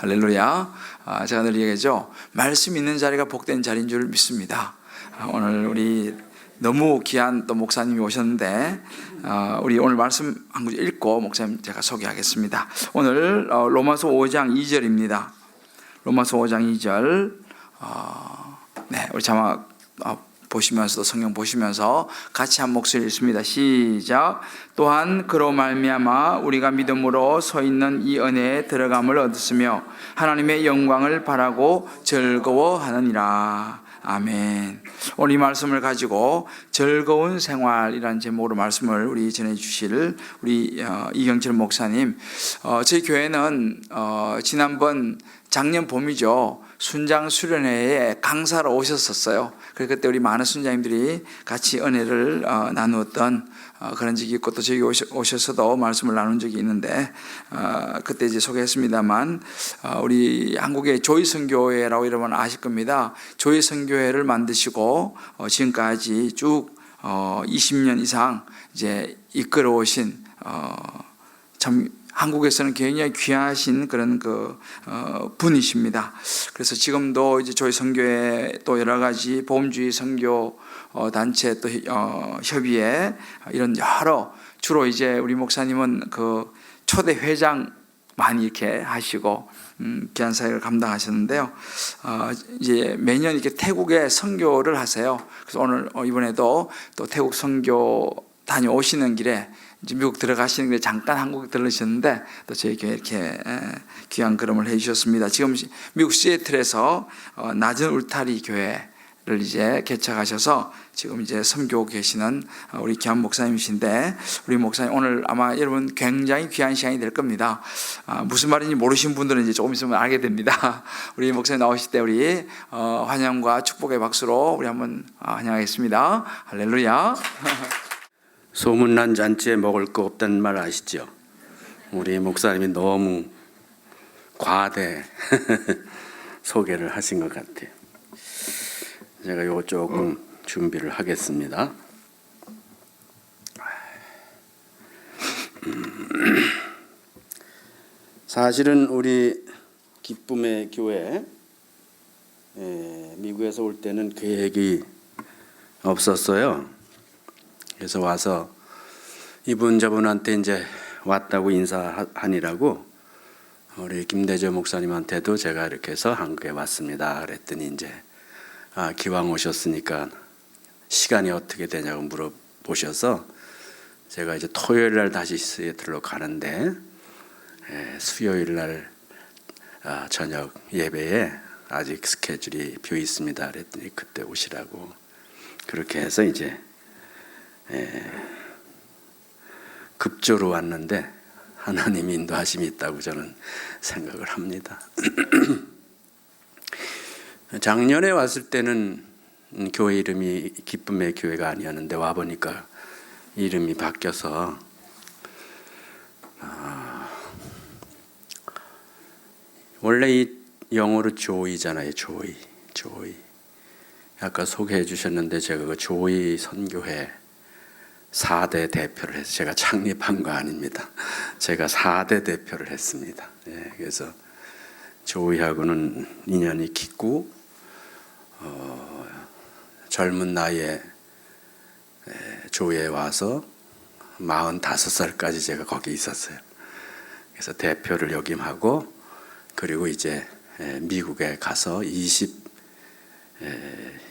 할렐루야. 제가 늘 얘기하죠. 말씀 있는 자리가 복된 자리인 줄 믿습니다. 오늘 우리 너무 귀한 또 목사님이 오셨는데 우리 오늘 말씀 한 구절 읽고 목사님 제가 소개하겠습니다. 오늘 로마서 5장 2절입니다. 로마서 5장 2절. 네, 우리 자막 보시면서도 성경 보시면서 같이 한 목소리 읽습니다. 시작. 또한 그로 말미암아 우리가 믿음으로 서 있는 이 은혜에 들어감을 얻었으며 하나님의 영광을 바라고 즐거워하느니라. 아멘. 오늘 이 말씀을 가지고 즐거운 생활이라는 제목으로 말씀을 우리 전해주실 우리 이경철 목사님. 저희 교회는 지난번 작년 봄이죠. 순장 수련회에 강사로 오셨었어요. 그때 우리 많은 순장님들이 같이 은혜를 나누었던 그런 적이 있고 또 저기 오셔서도 말씀을 나눈 적이 있는데 그때 이제 소개했습니다만 우리 한국의 조이선교회라고 이러면 아실 겁니다. 조이선교회를 만드시고 지금까지 쭉 20년 이상 이제 이끌어 오신 참 한국에서는 굉장히 귀하신 그런 분이십니다. 그래서 지금도 이제 저희 선교회 또 여러 가지 보험주의 선교 단체 또 협의회 이런 여러 주로 이제 우리 목사님은 그 초대 회장 많이 이렇게 하시고 귀한 사역을 감당하셨는데요. 이제 매년 이렇게 태국에 선교를 하세요. 그래서 오늘 이번에도 또 태국 선교 다녀오시는 길에 이제 미국 들어가시는 길에 잠깐 한국에 들르셨는데 또 저희 교회 이렇게 귀한 걸음을 해주셨습니다. 지금 미국 시애틀에서 낮은 울타리 교회를 이제 개척하셔서 지금 이제 섬기고 계시는 우리 귀한 목사님이신데 우리 목사님 오늘 아마 여러분 굉장히 귀한 시간이 될 겁니다. 무슨 말인지 모르신 분들은 이제 조금 있으면 알게 됩니다. 우리 목사님 나오실 때 우리 환영과 축복의 박수로 우리 한번 환영하겠습니다. 할렐루야. 소문난 잔치에 먹을 거 없다는 말 아시죠? 우리 목사님이 너무 과대 소개를 하신 것 같아요. 제가 요거 조금 준비를 하겠습니다. 사실은 우리 기쁨의 교회 미국에서 올 때는 계획이 없었어요. 그래서 와서 이분 저분한테 이제 왔다고 인사하니라고 우리 김대저 목사님한테도 제가 이렇게 해서 한국에 왔습니다. 그랬더니 이제 기왕 오셨으니까 시간이 어떻게 되냐고 물어보셔서 제가 이제 토요일 날 다시 시애틀로 가는데 수요일 날 저녁 예배에 아직 스케줄이 비어 있습니다. 그랬더니 그때 오시라고 그렇게 해서 이제 급조로 왔는데 하나님 인도하심이 있다고 저는 생각을 합니다. 작년에 왔을 때는 교회 이름이 기쁨의 교회가 아니었는데 와보니까 이름이 바뀌어서 원래 이 영어로 조이잖아요. 조이. 아까 소개해 주셨는데 제가 그 조이 선교회 4대 대표를 해서 제가 창립한 거 아닙니다. 제가 4대 대표를 했습니다. 그래서 조이하고는 인연이 깊고 젊은 나이에 조이에 와서 45살까지 제가 거기 있었어요. 그래서 대표를 역임하고 그리고 이제 미국에 가서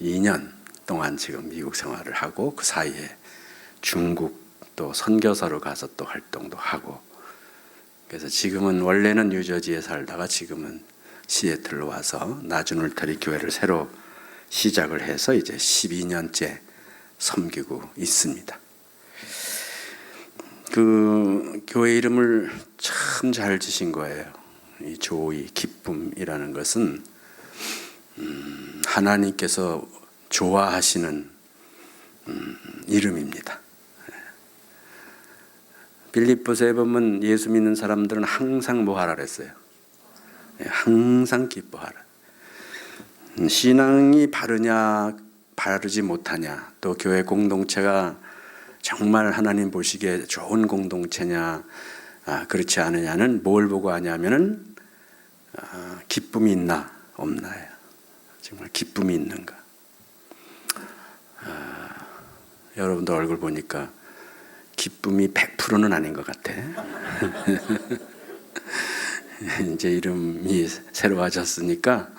22년 동안 지금 미국 생활을 하고 그 사이에 중국 또 선교사로 가서 또 활동도 하고 그래서 지금은 원래는 뉴저지에 살다가 지금은 시애틀로 와서 낮은 울타리 교회를 새로 시작을 해서 이제 12년째 섬기고 있습니다. 그 교회 이름을 참 잘 지신 거예요. 이 조이 기쁨이라는 것은 하나님께서 좋아하시는 이름입니다. 빌립보서에 보면 예수 믿는 사람들은 항상 뭐 하라 그랬어요? 항상 기뻐하라. 신앙이 바르냐 바르지 못하냐 또 교회 공동체가 정말 하나님 보시기에 좋은 공동체냐 그렇지 않으냐는 뭘 보고 하냐면은 기쁨이 있나 없나요? 정말 기쁨이 있는가? 여러분들 얼굴 보니까 기쁨이 100%는 아닌 것 같아. 이제 이름이 새로워졌으니까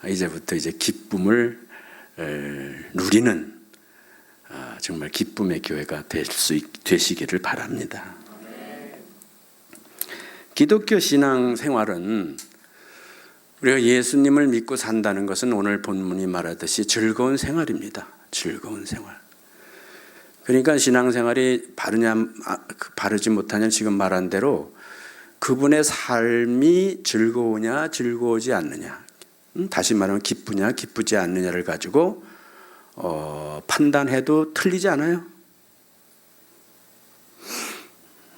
이제부터 이제 기쁨을 누리는 정말 기쁨의 교회가 되시기를 바랍니다. 기독교 신앙 생활은 우리가 예수님을 믿고 산다는 것은 오늘 본문이 말하듯이 즐거운 생활입니다. 즐거운 생활. 그러니까 신앙생활이 바르지 못하냐 지금 말한 대로 그분의 삶이 즐거우냐 즐거우지 않느냐, 다시 말하면 기쁘냐 기쁘지 않느냐를 가지고 판단해도 틀리지 않아요.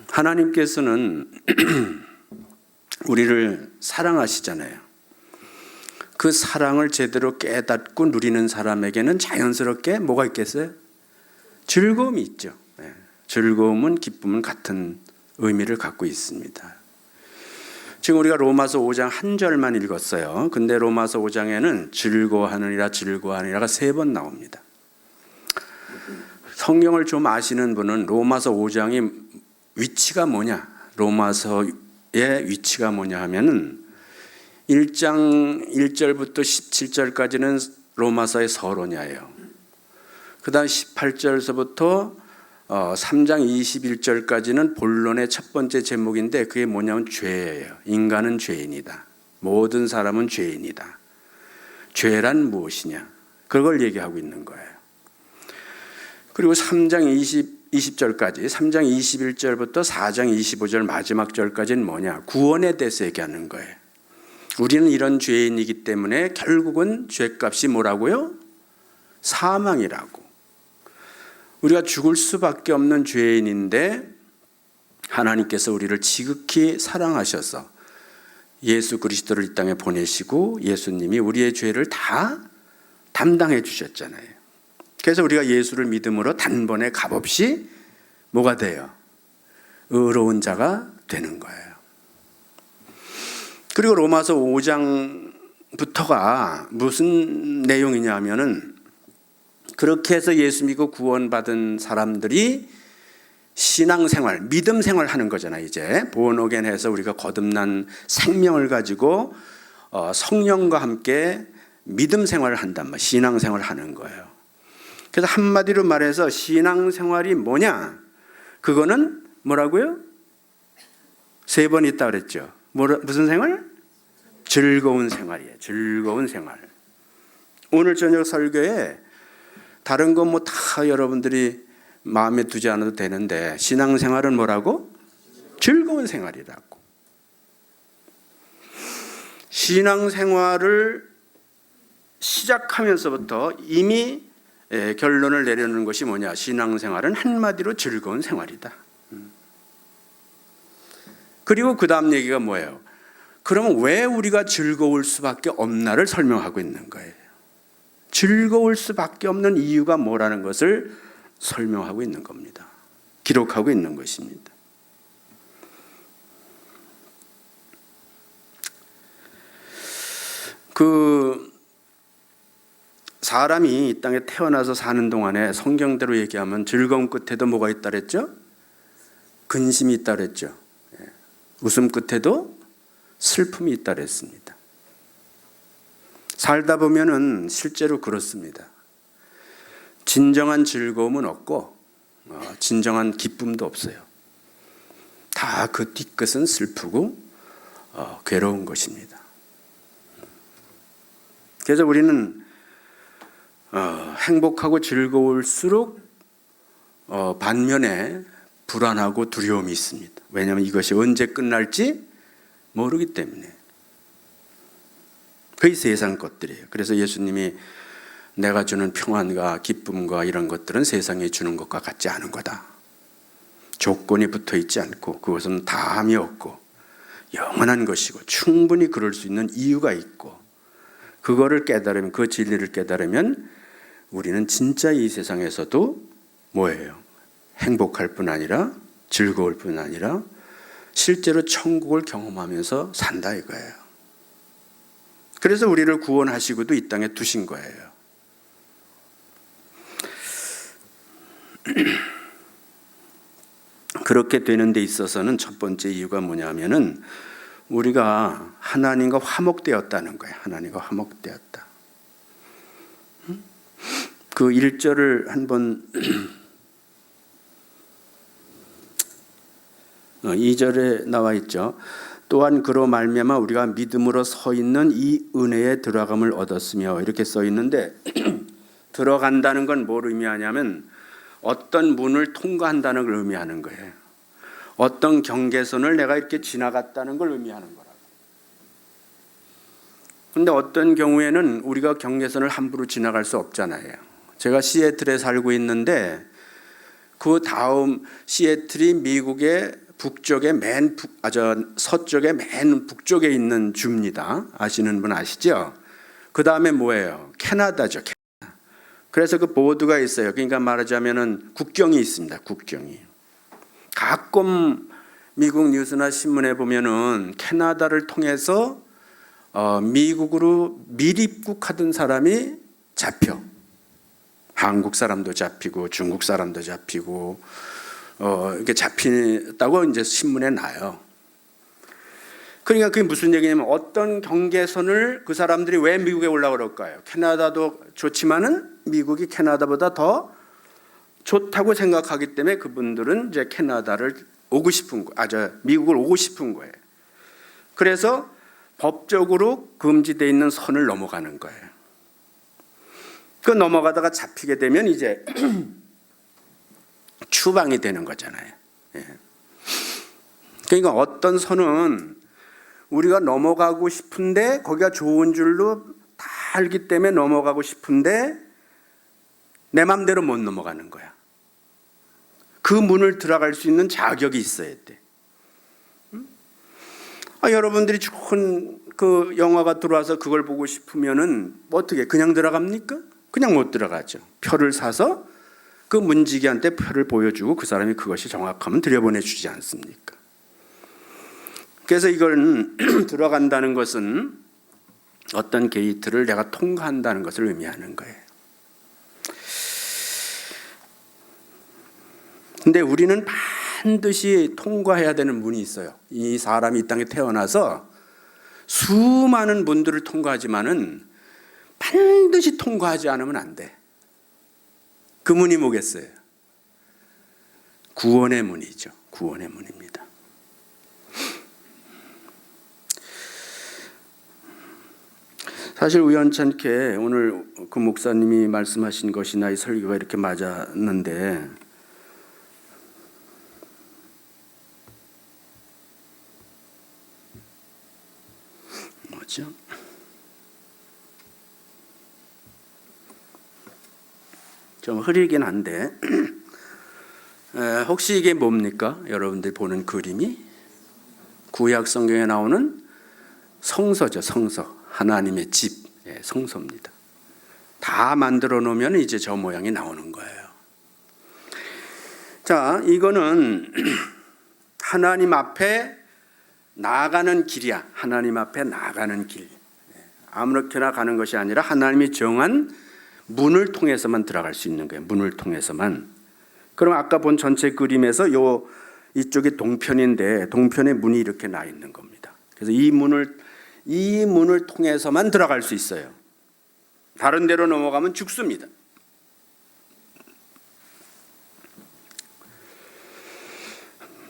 하나님께서는 우리를 사랑하시잖아요. 그 사랑을 제대로 깨닫고 누리는 사람에게는 자연스럽게 뭐가 있겠어요? 즐거움이 있죠. 즐거움은 기쁨은 같은 의미를 갖고 있습니다. 지금 우리가 로마서 5장 한 절만 읽었어요. 근데 로마서 5장에는 즐거워하느니라 즐거워하느니라가 3번 나옵니다. 성경을 좀 아시는 분은 로마서 5장이 위치가 뭐냐, 로마서의 위치가 뭐냐 하면은 1장 1절부터 17절까지는 로마서의 서론이에요. 그 다음 18절서부터 3장 21절까지는 본론의 첫 번째 제목인데 그게 뭐냐면 죄예요. 인간은 죄인이다. 모든 사람은 죄인이다. 죄란 무엇이냐? 그걸 얘기하고 있는 거예요. 그리고 3장 20절까지 3장 21절부터 4장 25절 마지막 절까지는 뭐냐? 구원에 대해서 얘기하는 거예요. 우리는 이런 죄인이기 때문에 결국은 죄값이 뭐라고요? 사망이라고. 우리가 죽을 수밖에 없는 죄인인데 하나님께서 우리를 지극히 사랑하셔서 예수 그리스도를 이 땅에 보내시고 예수님이 우리의 죄를 다 담당해 주셨잖아요. 그래서 우리가 예수를 믿음으로 단번에 값없이 뭐가 돼요? 의로운 자가 되는 거예요. 그리고 로마서 5장부터가 무슨 내용이냐 하면은 그렇게 해서 예수 믿고 구원받은 사람들이 신앙생활, 믿음생활 하는 거잖아요. 이제 born 해서 우리가 거듭난 생명을 가지고 성령과 함께 믿음생활을 한단 말이에요. 신앙생활을 하는 거예요. 그래서 한마디로 말해서 신앙생활이 뭐냐? 그거는 뭐라고요? 3번 있다 그랬죠. 무슨 생활? 즐거운 생활이에요. 즐거운 생활. 오늘 저녁 설교에 다른 건 뭐 다 여러분들이 마음에 두지 않아도 되는데 신앙생활은 뭐라고? 즐거운 생활이라고. 신앙생활을 시작하면서부터 이미 결론을 내려놓는 것이 뭐냐? 신앙생활은 한마디로 즐거운 생활이다. 그리고 그 다음 얘기가 뭐예요? 그러면 왜 우리가 즐거울 수밖에 없나를 설명하고 있는 거예요. 즐거울 수밖에 없는 이유가 뭐라는 것을 설명하고 있는 겁니다. 기록하고 있는 것입니다. 사람이 이 땅에 태어나서 사는 동안에 성경대로 얘기하면 즐거움 끝에도 뭐가 있다 그랬죠? 근심이 있다 그랬죠. 웃음 끝에도 슬픔이 있다 그랬습니다. 살다 보면은 실제로 그렇습니다. 진정한 즐거움은 없고 진정한 기쁨도 없어요. 다 그 뒤끝은 슬프고 괴로운 것입니다. 그래서 우리는 행복하고 즐거울수록 반면에 불안하고 두려움이 있습니다. 왜냐하면 이것이 언제 끝날지 모르기 때문에. 거의 세상 것들이에요. 그래서 예수님이 내가 주는 평안과 기쁨과 이런 것들은 세상이 주는 것과 같지 않은 거다. 조건이 붙어 있지 않고 그것은 다함이 없고 영원한 것이고 충분히 그럴 수 있는 이유가 있고 그거를 깨달으면, 그 진리를 깨달으면 우리는 진짜 이 세상에서도 뭐예요? 행복할 뿐 아니라 즐거울 뿐 아니라 실제로 천국을 경험하면서 산다 이거예요. 그래서 우리를 구원하시고도 이 땅에 두신 거예요. 그렇게 되는 데 있어서는 첫 번째 이유가 뭐냐면은 우리가 하나님과 화목되었다는 거예요. 하나님과 화목되었다. 그 1절을 한번 2절에 나와 있죠. 또한 그로 말미암아 우리가 믿음으로 서 있는 이 은혜에 들어감을 얻었으며 이렇게 써 있는데 들어간다는 건 뭘 의미하냐면 어떤 문을 통과한다는 걸 의미하는 거예요. 어떤 경계선을 내가 이렇게 지나갔다는 걸 의미하는 거라고. 그런데 어떤 경우에는 우리가 경계선을 함부로 지나갈 수 없잖아요. 제가 시애틀에 살고 있는데 그 다음 시애틀이 미국의 북쪽의 서쪽의 맨 북쪽에 있는 주입니다. 아시는 분 아시죠? 그 다음에 뭐예요? 캐나다죠. 캐나다. 그래서 그 보드가 있어요. 그러니까 말하자면은 국경이 있습니다. 국경이. 가끔 미국 뉴스나 신문에 보면은 캐나다를 통해서 미국으로 밀입국하던 사람이 잡혀. 한국 사람도 잡히고 중국 사람도 잡히고 이렇게 잡히다고 이제 신문에 나요. 그러니까 그게 무슨 얘기냐면 어떤 경계선을 그 사람들이 왜 미국에 올라오고 그럴까요? 캐나다도 좋지만은 미국이 캐나다보다 더 좋다고 생각하기 때문에 그분들은 이제 캐나다를 오고 싶은 거, 미국을 오고 싶은 거예요. 그래서 법적으로 금지되어 있는 선을 넘어가는 거예요. 그 넘어가다가 잡히게 되면 이제 추방이 되는 거잖아요. 그러니까 어떤 선은 우리가 넘어가고 싶은데 거기가 좋은 줄로 다 알기 때문에 넘어가고 싶은데 내 맘대로 못 넘어가는 거야. 그 문을 들어갈 수 있는 자격이 있어야 돼. 여러분들이 좋은 그 영화가 들어와서 그걸 보고 싶으면은 어떻게 그냥 들어갑니까? 그냥 못 들어가죠. 표를 사서 그 문지기한테 표를 보여주고 그 사람이 그것이 정확하면 들여보내주지 않습니까? 그래서 이걸 들어간다는 것은 어떤 게이트를 내가 통과한다는 것을 의미하는 거예요. 근데 우리는 반드시 통과해야 되는 문이 있어요. 이 사람이 이 땅에 태어나서 수많은 문들을 통과하지만은 반드시 통과하지 않으면 안 돼. 그 문이 뭐겠어요? 구원의 문이죠. 구원의 문입니다. 사실 우연찮게 오늘 그 목사님이 말씀하신 것이나 이 설교가 이렇게 맞았는데 뭐죠? 좀 흐리긴 한데 혹시 이게 뭡니까? 여러분들 보는 그림이 구약 성경에 나오는 성소죠. 성소. 하나님의 집. 성소입니다. 다 만들어 놓으면 이제 저 모양이 나오는 거예요. 자, 이거는 하나님 앞에 나아가는 길이야. 하나님 앞에 나아가는 길. 아무렇게나 가는 것이 아니라 하나님이 정한 문을 통해서만 들어갈 수 있는 거예요. 문을 통해서만. 그럼 아까 본 전체 그림에서 이쪽이 동편인데 동편에 문이 이렇게 나 있는 겁니다. 그래서 이 문을 통해서만 들어갈 수 있어요. 다른 데로 넘어가면 죽습니다.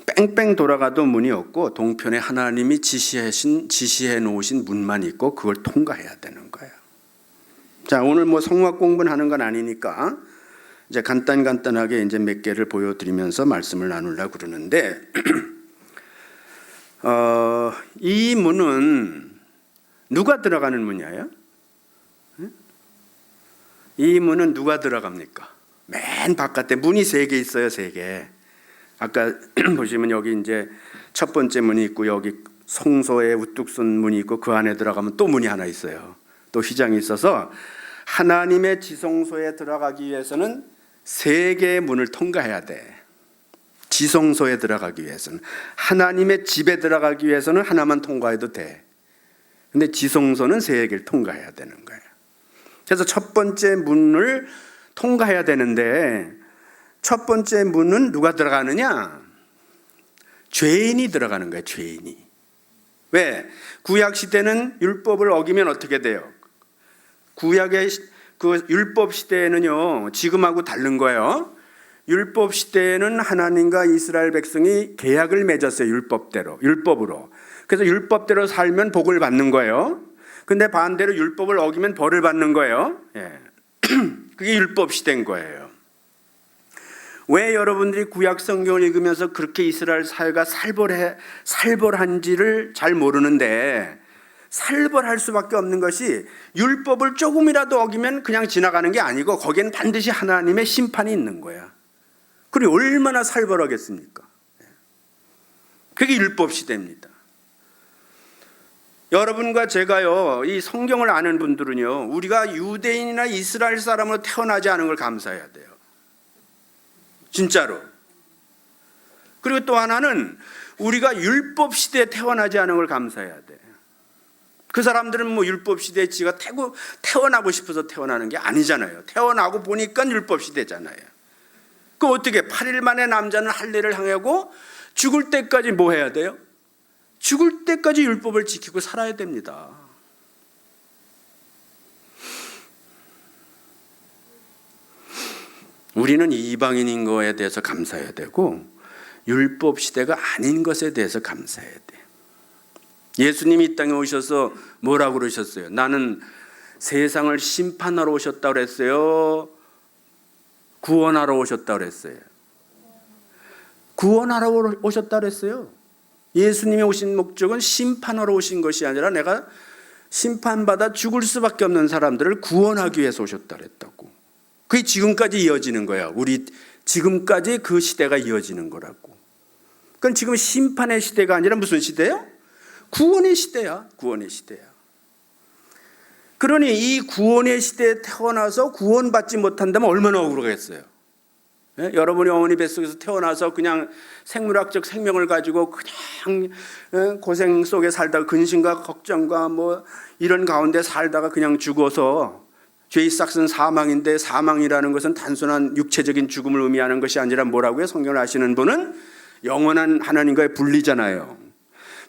뺑뺑 돌아가도 문이 없고 동편에 하나님이 지시해 놓으신 문만 있고 그걸 통과해야 되는 거예요. 자, 오늘 성막 공부는 하는 건 아니니까 이제 간단하게 이제 몇 개를 보여드리면서 말씀을 나누려고 그러는데 이 문은 누가 들어가는 문이에요? 이 문은 누가 들어갑니까? 맨 바깥에 문이 3개 있어요. 3개. 아까 보시면 여기 이제 첫 번째 문이 있고 여기 성소에 우뚝 선 문이 있고 그 안에 들어가면 또 문이 하나 있어요. 또 휘장이 있어서 하나님의 지성소에 들어가기 위해서는 3개의 문을 통과해야 돼. 지성소에 들어가기 위해서는, 하나님의 집에 들어가기 위해서는 하나만 통과해도 돼. 근데 지성소는 3개를 통과해야 되는 거예요. 그래서 첫 번째 문을 통과해야 되는데 첫 번째 문은 누가 들어가느냐? 죄인이 들어가는 거예요. 죄인이. 왜? 구약 시대는 율법을 어기면 어떻게 돼요? 구약의 그 율법 시대에는요, 지금하고 다른 거예요. 율법 시대에는 하나님과 이스라엘 백성이 계약을 맺었어요. 율법으로. 그래서 율법대로 살면 복을 받는 거예요. 근데 반대로 율법을 어기면 벌을 받는 거예요. 예. 그게 율법 시대인 거예요. 왜 여러분들이 구약 성경을 읽으면서 그렇게 이스라엘 사회가 살벌한지를 잘 모르는데, 살벌할 수밖에 없는 것이 율법을 조금이라도 어기면 그냥 지나가는 게 아니고 거기에는 반드시 하나님의 심판이 있는 거야. 그리고 얼마나 살벌하겠습니까? 그게 율법 시대입니다. 여러분과 제가요, 이 성경을 아는 분들은요, 우리가 유대인이나 이스라엘 사람으로 태어나지 않은 걸 감사해야 돼요. 진짜로. 그리고 또 하나는 우리가 율법 시대에 태어나지 않은 걸 감사해야 돼. 그 사람들은 뭐 율법 시대에 지가 태어나고 싶어서 태어나는 게 아니잖아요. 태어나고 보니까 율법 시대잖아요. 그 어떻게 8일 만에 남자는 할례를 행하고 죽을 때까지 뭐 해야 돼요? 죽을 때까지 율법을 지키고 살아야 됩니다. 우리는 이방인인 거에 대해서 감사해야 되고 율법 시대가 아닌 것에 대해서 감사해야 돼. 예수님이 이 땅에 오셔서 뭐라고 그러셨어요? 나는 세상을 심판하러 오셨다고 그랬어요? 구원하러 오셨다고 그랬어요? 구원하러 오셨다고 그랬어요. 예수님이 오신 목적은 심판하러 오신 것이 아니라 내가 심판받아 죽을 수밖에 없는 사람들을 구원하기 위해서 오셨다고 그랬다고. 그게 지금까지 이어지는 거야. 우리 지금까지 그 시대가 이어지는 거라고. 그건 지금 심판의 시대가 아니라 무슨 시대예요? 구원의 시대야. 구원의 시대야. 그러니 이 구원의 시대에 태어나서 구원받지 못한다면 얼마나 억울하겠어요. 예? 여러분이 어머니 뱃속에서 태어나서 그냥 생물학적 생명을 가지고 그냥 고생 속에 살다가 근심과 걱정과 뭐 이런 가운데 살다가 그냥 죽어서 죄의 싹은 사망인데, 사망이라는 것은 단순한 육체적인 죽음을 의미하는 것이 아니라 뭐라고요? 성경을 아시는 분은 영원한 하나님과의 분리잖아요.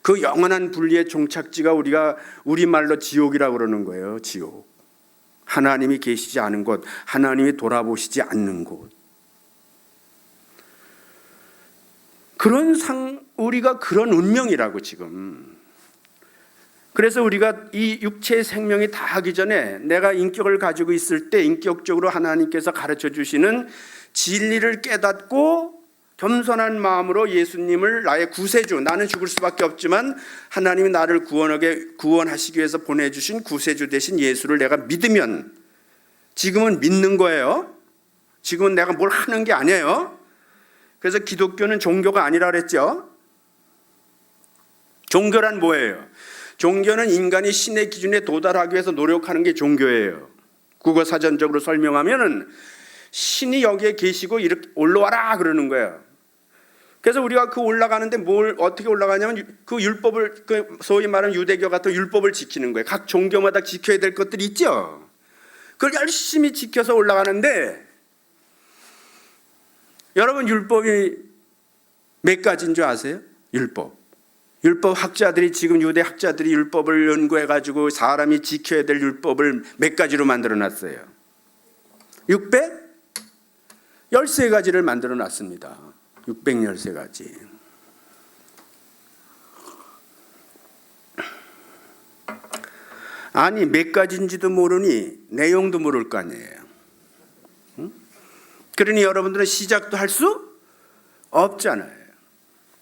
그 영원한 분리의 종착지가 우리가 우리말로 지옥이라고 그러는 거예요. 지옥. 하나님이 계시지 않은 곳, 하나님이 돌아보시지 않는 곳. 우리가 그런 운명이라고 지금. 그래서 우리가 이 육체의 생명이 다하기 전에 내가 인격을 가지고 있을 때 인격적으로 하나님께서 가르쳐 주시는 진리를 깨닫고 겸손한 마음으로 예수님을 나의 구세주, 나는 죽을 수밖에 없지만 하나님이 나를 구원하시기 위해서 보내주신 구세주 대신 예수를 내가 믿으면, 지금은 믿는 거예요. 지금은 내가 뭘 하는 게 아니에요. 그래서 기독교는 종교가 아니라 그랬죠. 종교란 뭐예요? 종교는 인간이 신의 기준에 도달하기 위해서 노력하는 게 종교예요. 국어 사전적으로 설명하면은 신이 여기에 계시고 이렇게 올라와라 그러는 거예요. 그래서 우리가 그 올라가는데 뭘 어떻게 올라가냐면 그 율법을, 그 소위 말하는 유대교 같은 율법을 지키는 거예요. 각 종교마다 지켜야 될 것들이 있죠. 그걸 열심히 지켜서 올라가는데, 여러분 율법이 몇 가지인 줄 아세요? 율법 학자들이, 지금 유대 학자들이 율법을 연구해 가지고 사람이 지켜야 될 율법을 몇 가지로 만들어 놨어요? 613가지를 만들어 놨습니다. 613가지. 아니 몇 가지인지도 모르니 내용도 모를 거 아니에요. 그러니 여러분들은 시작도 할 수 없잖아요.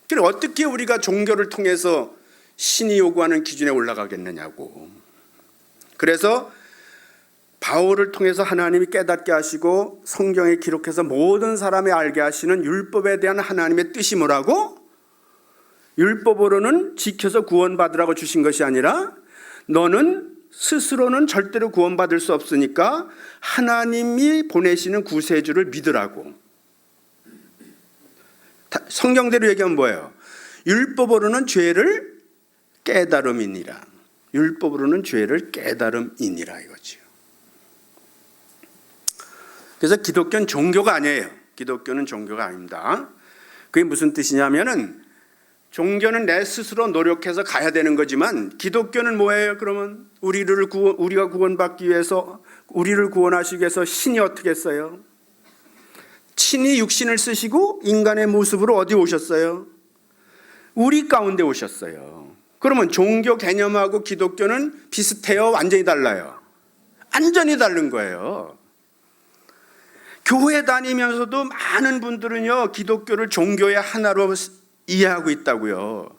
그럼 어떻게 우리가 종교를 통해서 신이 요구하는 기준에 올라가겠느냐고. 그래서 바울을 통해서 하나님이 깨닫게 하시고 성경에 기록해서 모든 사람이 알게 하시는 율법에 대한 하나님의 뜻이 뭐라고? 율법으로는 지켜서 구원받으라고 주신 것이 아니라 너는 스스로는 절대로 구원받을 수 없으니까 하나님이 보내시는 구세주를 믿으라고. 성경대로 얘기하면 뭐예요? 율법으로는 죄를 깨달음이니라. 율법으로는 죄를 깨달음이니라 이거죠. 그래서 기독교는 종교가 아니에요. 기독교는 종교가 아닙니다. 그게 무슨 뜻이냐면은 종교는 내 스스로 노력해서 가야 되는 거지만 기독교는 뭐예요? 그러면 우리가 구원받기 위해서, 우리를 구원하시기 위해서 신이 어떻게 했어요? 친히 육신을 쓰시고 인간의 모습으로 어디 오셨어요? 우리 가운데 오셨어요. 그러면 종교 개념하고 기독교는 비슷해요? 완전히 달라요? 완전히 다른 거예요. 교회 다니면서도 많은 분들은요, 기독교를 종교의 하나로 이해하고 있다고요.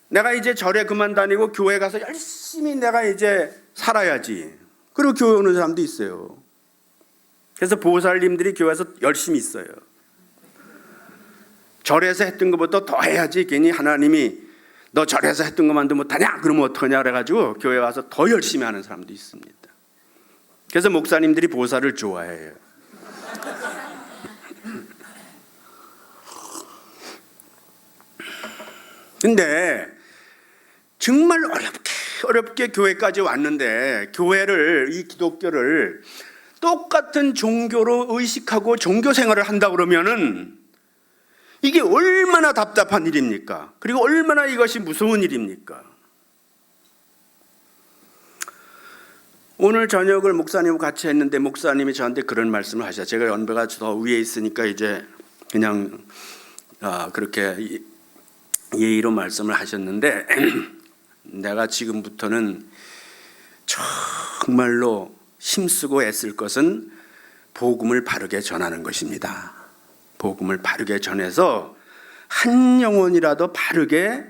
내가 이제 절에 그만 다니고 교회 가서 열심히 내가 이제 살아야지. 그리고 교회 오는 사람도 있어요. 그래서 보살님들이 교회에서 열심히 있어요. 절에서 했던 것보다 더 해야지. 괜히 하나님이 너 절에서 했던 것만도 못하냐? 그러면 어떡하냐? 그래가지고 교회 와서 더 열심히 하는 사람도 있습니다. 그래서 목사님들이 보살을 좋아해요. 근데 정말 어렵게 교회까지 왔는데 교회를, 이 기독교를 똑같은 종교로 의식하고 종교 생활을 한다 그러면은 이게 얼마나 답답한 일입니까? 그리고 얼마나 이것이 무서운 일입니까? 오늘 저녁을 목사님과 같이 했는데 목사님이 저한테 그런 말씀을 하셨어요. 제가 연배가 더 위에 있으니까 이제 그냥 그렇게 예의로 말씀을 하셨는데 내가 지금부터는 정말로 힘쓰고 애쓸 것은 복음을 바르게 전하는 것입니다. 복음을 바르게 전해서 한 영혼이라도 바르게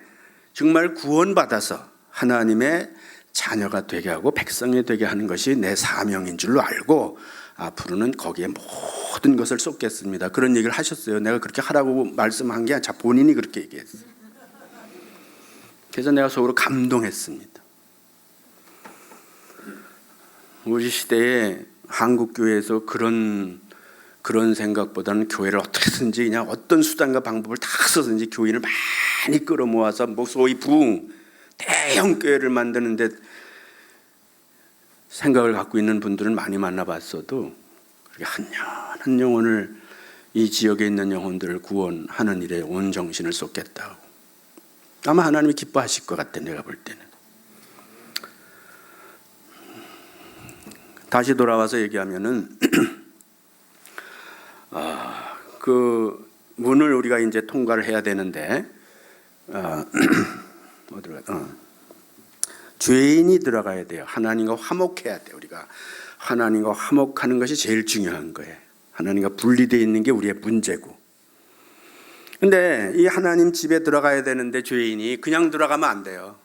정말 구원받아서 하나님의 자녀가 되게 하고 백성이 되게 하는 것이 내 사명인 줄로 알고 앞으로는 거기에 모든 것을 쏟겠습니다. 그런 얘기를 하셨어요. 내가 그렇게 하라고 말씀한 게 아니라 본인이 그렇게 얘기했어요. 그래서 내가 속으로 감동했습니다. 우리 시대에 한국 교회에서 그런 생각보다는 교회를 어떻게든지 그냥 어떤 수단과 방법을 다 써서든지 교인을 많이 끌어모아서 뭐 소위 부흥 대형 교회를 만드는데 생각을 갖고 있는 분들은 많이 만나봤어도 한 영혼을, 이 지역에 있는 영혼들을 구원하는 일에 온 정신을 쏟겠다고 아마 하나님이 기뻐하실 것 같아. 내가 볼 때는. 다시 돌아와서 얘기하면은 그 문을 우리가 이제 통과를 해야 되는데 죄인이 들어가야 돼요. 하나님과 화목해야 돼요. 우리가 하나님과 화목하는 것이 제일 중요한 거예요. 하나님과 분리되어 있는 게 우리의 문제고. 근데 이 하나님 집에 들어가야 되는데 죄인이 그냥 들어가면 안 돼요.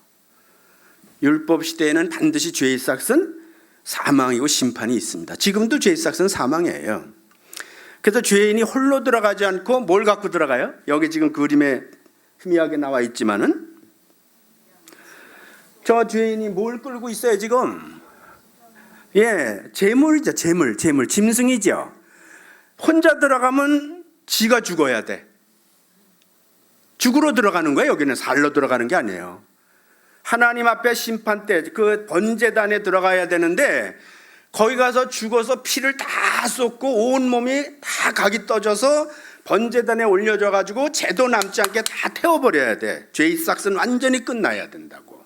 율법 시대에는 반드시 죄의 삭은 사망이고 심판이 있습니다. 지금도 죄의 삭은 사망이에요. 그래서 죄인이 홀로 들어가지 않고 뭘 갖고 들어가요? 여기 지금 그림에 희미하게 나와 있지만은 저 죄인이 뭘 끌고 있어요 지금? 재물이죠. 재물, 짐승이죠. 혼자 들어가면 지가 죽어야 돼. 죽으러 들어가는 거예요. 여기는 살로 들어가는 게 아니에요. 하나님 앞에 심판 때 그 번제단에 들어가야 되는데 거기 가서 죽어서 피를 다 쏟고 온 몸이 다 각이 떠져서 번제단에 올려져 가지고 죄도 남지 않게 다 태워버려야 돼. 죄의 삭은 완전히 끝나야 된다고.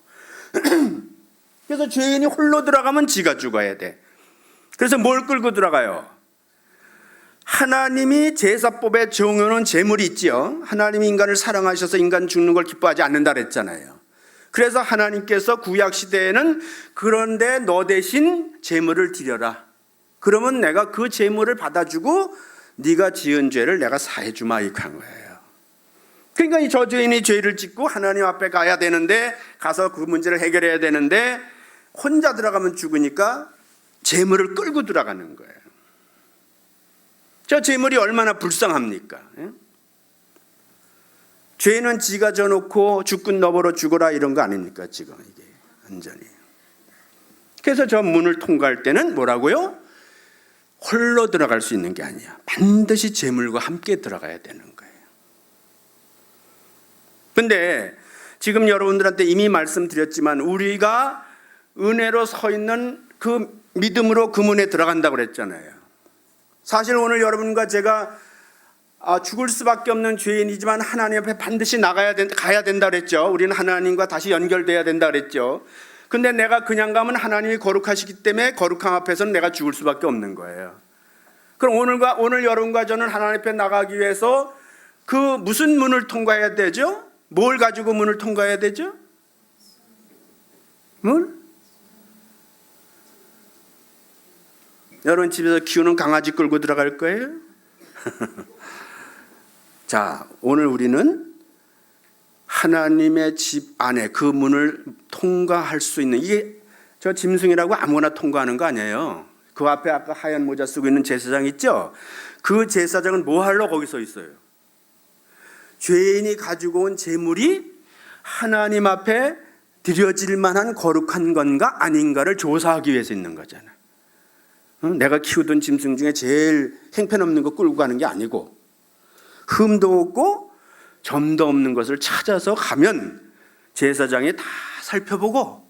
그래서 죄인이 홀로 들어가면 지가 죽어야 돼. 그래서 뭘 끌고 들어가요? 하나님이 제사법에 정해놓은 제물이 있지요. 하나님이 인간을 사랑하셔서 인간 죽는 걸 기뻐하지 않는다 그랬잖아요. 그래서 하나님께서 구약 시대에는 그런데 너 대신 제물을 드려라. 그러면 내가 그 제물을 받아주고 네가 지은 죄를 내가 사해주마 이렇게 한 거예요. 그러니까 이 저 죄인이 죄를 짓고 하나님 앞에 가야 되는데 가서 그 문제를 해결해야 되는데 혼자 들어가면 죽으니까 제물을 끌고 들어가는 거예요. 저 제물이 얼마나 불쌍합니까? 죄는 지가 져놓고 죽군 너버려 죽어라 이런 거 아닙니까? 지금 이게 완전히. 그래서 저 문을 통과할 때는 뭐라고요? 홀로 들어갈 수 있는 게 아니야. 반드시 제물과 함께 들어가야 되는 거예요. 근데 지금 여러분들한테 이미 말씀드렸지만 우리가 은혜로 서 있는 그 믿음으로 그 문에 들어간다고 그랬잖아요. 사실 오늘 여러분과 제가 죽을 수밖에 없는 죄인이지만 하나님 앞에 반드시 가야 된다 그랬죠. 우리는 하나님과 다시 연결돼야 된다 그랬죠. 근데 내가 그냥 가면 하나님이 거룩하시기 때문에 거룩함 앞에서는 내가 죽을 수밖에 없는 거예요. 그럼 오늘 여러분과 저는 하나님 앞에 나가기 위해서 그 무슨 문을 통과해야 되죠? 뭘 가지고 문을 통과해야 되죠? 문? 여러분 집에서 키우는 강아지 끌고 들어갈 거예요? 자, 오늘 우리는 하나님의 집 안에 그 문을 통과할 수 있는, 이게 저 짐승이라고 아무거나 통과하는 거 아니에요. 그 앞에 아까 하얀 모자 쓰고 있는 제사장 있죠? 그 제사장은 뭐 하러 거기 서 있어요? 죄인이 가지고 온 제물이 하나님 앞에 드려질 만한 거룩한 건가 아닌가를 조사하기 위해서 있는 거잖아. 내가 키우던 짐승 중에 제일 형편없는 거 끌고 가는 게 아니고 흠도 없고 점도 없는 것을 찾아서 가면 제사장이 다 살펴보고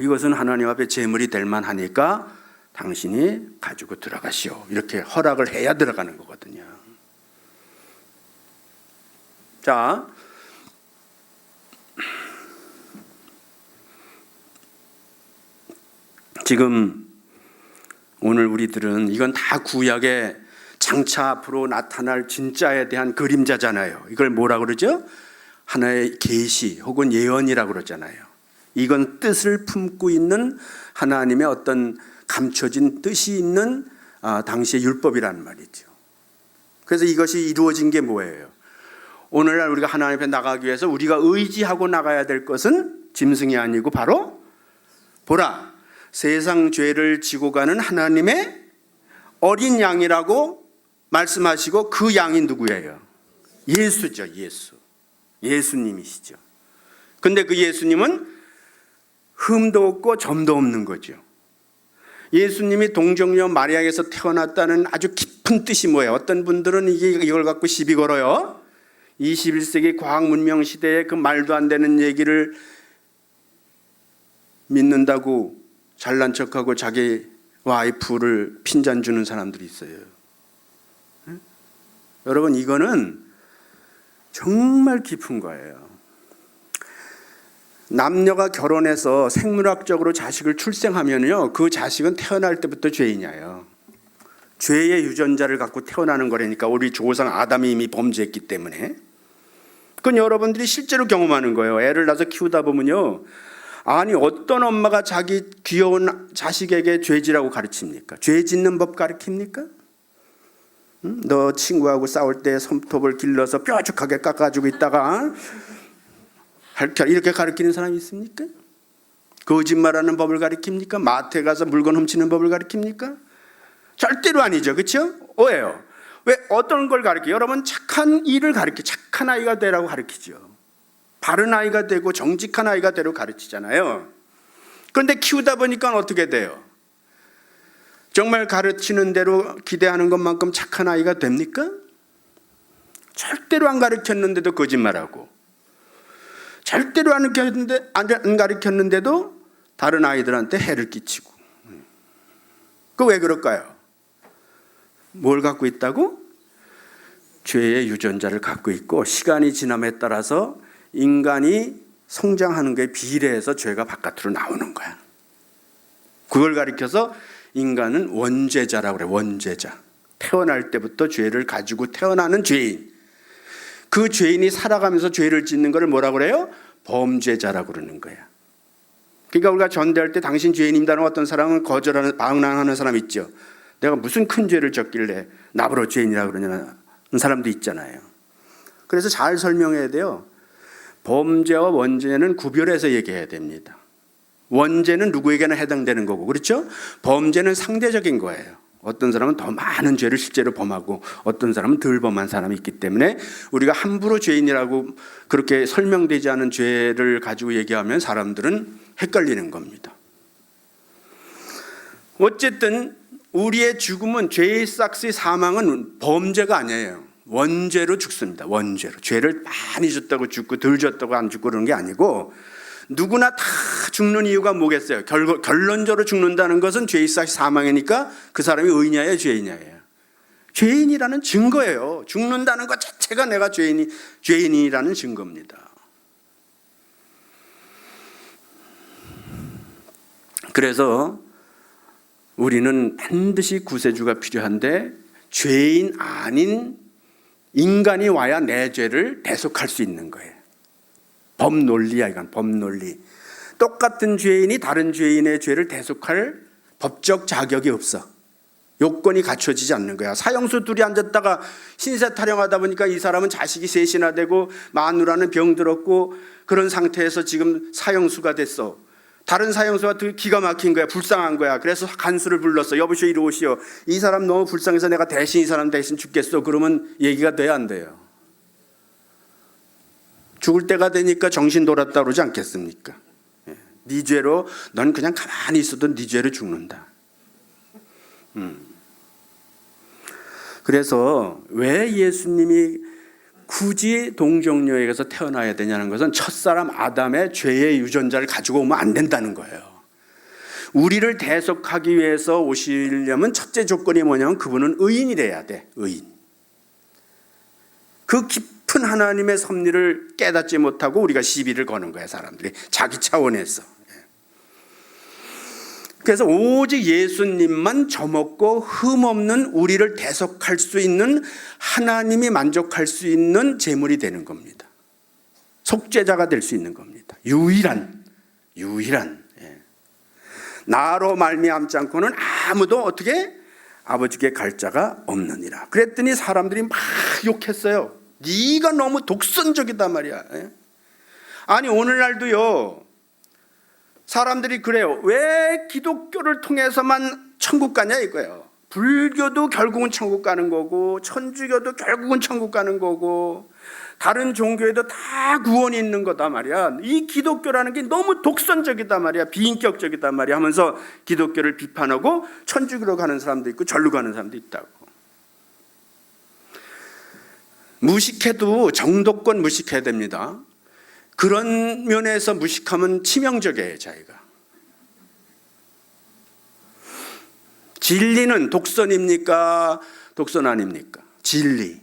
이것은 하나님 앞에 제물이 될 만하니까 당신이 가지고 들어가시오, 이렇게 허락을 해야 들어가는 거거든요. 자, 지금 오늘 우리들은 이건 다 구약의 장차 앞으로 나타날 진짜에 대한 그림자잖아요. 이걸 뭐라 그러죠? 하나의 계시 혹은 예언이라고 그러잖아요. 이건 뜻을 품고 있는 하나님의 어떤 감춰진 뜻이 있는 당시의 율법이라는 말이죠. 그래서 이것이 이루어진 게 뭐예요? 오늘날 우리가 하나님 앞에 나가기 위해서 우리가 의지하고 나가야 될 것은 짐승이 아니고 바로 보라, 세상 죄를 지고 가는 하나님의 어린 양이라고 말씀하시고, 그 양이 누구예요? 예수죠. 예수님이시죠. 근데 그 예수님은 흠도 없고 점도 없는 거죠. 예수님이 동정녀 마리아에서 태어났다는 아주 깊은 뜻이 뭐예요? 어떤 분들은 이걸 갖고 시비 걸어요. 21세기 과학 문명 시대에 그 말도 안 되는 얘기를 믿는다고 잘난 척하고 자기 와이프를 핀잔 주는 사람들이 있어요. 여러분, 이거는 정말 깊은 거예요. 남녀가 결혼해서 생물학적으로 자식을 출생하면요, 그 자식은 태어날 때부터 죄인이에요. 죄의 유전자를 갖고 태어나는 거라니까. 우리 조상 아담이 이미 범죄했기 때문에. 그건 여러분들이 실제로 경험하는 거예요. 애를 낳아서 키우다 보면요, 아니 어떤 엄마가 자기 귀여운 자식에게 죄지라고 가르칩니까? 죄 짓는 법 가르칩니까? 너 친구하고 싸울 때 손톱을 길러서 뾰족하게 깎아주고 있다가 이렇게 가르치는 사람이 있습니까? 거짓말하는 법을 가르칩니까? 마트에 가서 물건 훔치는 법을 가르칩니까? 절대로 아니죠. 그렇죠? 왜요? 왜 어떤 걸 가르쳐요? 여러분, 착한 일을 가르쳐, 착한 아이가 되라고 가르치죠. 바른 아이가 되고 정직한 아이가 되라고 가르치잖아요. 그런데 키우다 보니까 어떻게 돼요? 정말 가르치는 대로 기대하는 것만큼 착한 아이가 됩니까? 절대로 안 가르쳤는데도 거짓말하고, 절대로 안 가르쳤는데도 다른 아이들한테 해를 끼치고. 그 왜 그럴까요? 뭘 갖고 있다고? 죄의 유전자를 갖고 있고, 시간이 지남에 따라서 인간이 성장하는 것에 비례해서 죄가 바깥으로 나오는 거야. 그걸 가리켜서 인간은 원죄자라고 그래. 원죄자. 태어날 때부터 죄를 가지고 태어나는 죄인. 그 죄인이 살아가면서 죄를 짓는 걸 뭐라고 그래요? 범죄자라고 그러는 거야. 그러니까 우리가 전대할 때 당신 죄인입니다는 어떤 사람은 거절하는, 방랑하는 사람 있죠. 내가 무슨 큰 죄를 졌길래 나보러 죄인이라고 그러냐는 사람도 있잖아요. 그래서 잘 설명해야 돼요. 범죄와 원죄는 구별해서 얘기해야 됩니다. 원죄는 누구에게나 해당되는 거고, 그렇죠? 범죄는 상대적인 거예요. 어떤 사람은 더 많은 죄를 실제로 범하고 어떤 사람은 덜 범한 사람이 있기 때문에 우리가 함부로 죄인이라고 그렇게 설명되지 않은 죄를 가지고 얘기하면 사람들은 헷갈리는 겁니다. 어쨌든 우리의 죽음은, 죄의 싹스의 사망은 범죄가 아니에요. 원죄로 죽습니다. 원죄로. 죄를 많이 졌다고 죽고 덜 졌다고 안 죽고 그러는 게 아니고 누구나 다 죽는 이유가 뭐겠어요? 결론적으로 죽는다는 것은 죄의식 사망이니까 그 사람이 의인이냐 죄인이냐예요. 죄인이라는 증거예요. 죽는다는 것 자체가 내가 죄인이라는 증거입니다. 그래서 우리는 반드시 구세주가 필요한데 죄인 아닌 인간이 와야 내 죄를 대속할 수 있는 거예요. 법논리야, 이건 법논리. 똑같은 죄인이 다른 죄인의 죄를 대속할 법적 자격이 없어. 요건이 갖춰지지 않는 거야. 사형수 둘이 앉았다가 신세 타령하다 보니까 이 사람은 자식이 셋이나 되고 마누라는 병들었고 그런 상태에서 지금 사형수가 됐어. 다른 사형수가 되게 기가 막힌 거야. 불쌍한 거야. 그래서 간수를 불렀어. 여보시오, 이리 오시오. 이 사람 너무 불쌍해서 내가 대신 이 사람 대신 죽겠어. 그러면 얘기가 돼야 안 돼요? 죽을 때가 되니까 정신 돌았다 그러지 않겠습니까? 네 죄로 넌 그냥 가만히 있어도 네 죄로 죽는다. 그래서 왜 예수님이 굳이 동정녀에게서 태어나야 되냐는 것은 첫사람 아담의 죄의 유전자를 가지고 오면 안 된다는 거예요. 우리를 대속하기 위해서 오시려면 첫째 조건이 뭐냐면 그분은 의인이래야 돼. 의인. 그 깊은 하나님의 섭리를 깨닫지 못하고 우리가 시비를 거는 거야, 사람들이. 자기 차원에서. 그래서 오직 예수님만 저먹고 흠없는 우리를 대속할 수 있는, 하나님이 만족할 수 있는 제물이 되는 겁니다. 속죄자가 될 수 있는 겁니다. 유일한. 나로 말미암지 않고는 아무도 어떻게 아버지께 갈 자가 없느니라. 그랬더니 사람들이 막 욕했어요. 네가 너무 독선적이다 말이야. 아니 오늘날도요, 사람들이 그래요. 왜 기독교를 통해서만 천국 가냐 이거예요. 불교도 결국은 천국 가는 거고 천주교도 결국은 천국 가는 거고 다른 종교에도 다 구원이 있는 거다 말이야. 이 기독교라는 게 너무 독선적이다 말이야. 비인격적이다 말이야 하면서 기독교를 비판하고 천주교로 가는 사람도 있고 절로 가는 사람도 있다고. 무식해도 정도껏 무식해야 됩니다. 그런 면에서 무식하면 치명적이에요, 자기가. 진리는 독선입니까? 독선 아닙니까? 진리.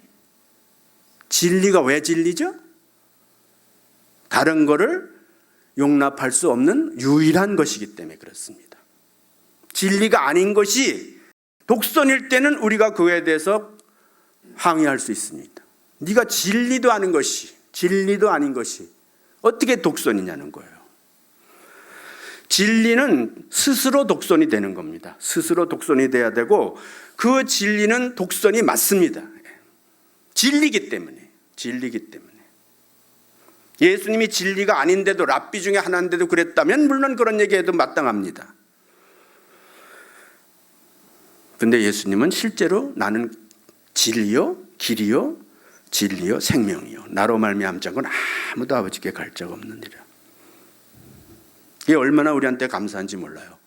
진리가 왜 진리죠? 다른 거를 용납할 수 없는 유일한 것이기 때문에 그렇습니다. 진리가 아닌 것이 독선일 때는 우리가 그에 대해서 항의할 수 있습니다. 네가 진리도 아닌 것이 어떻게 독선이냐는 거예요. 진리는 스스로 독선이 되는 겁니다. 스스로 독선이 돼야 되고 그 진리는 독선이 맞습니다. 진리기 때문에. 예수님이 진리가 아닌데도 랍비 중에 하나인데도 그랬다면 물론 그런 얘기해도 마땅합니다. 근데 예수님은 실제로 나는 진리요, 길이요, 진리요, 생명이요. 나로 말미암지 않고는 아무도 아버지께 갈 자가 없느니라. 이게 얼마나 우리한테 감사한지 몰라요.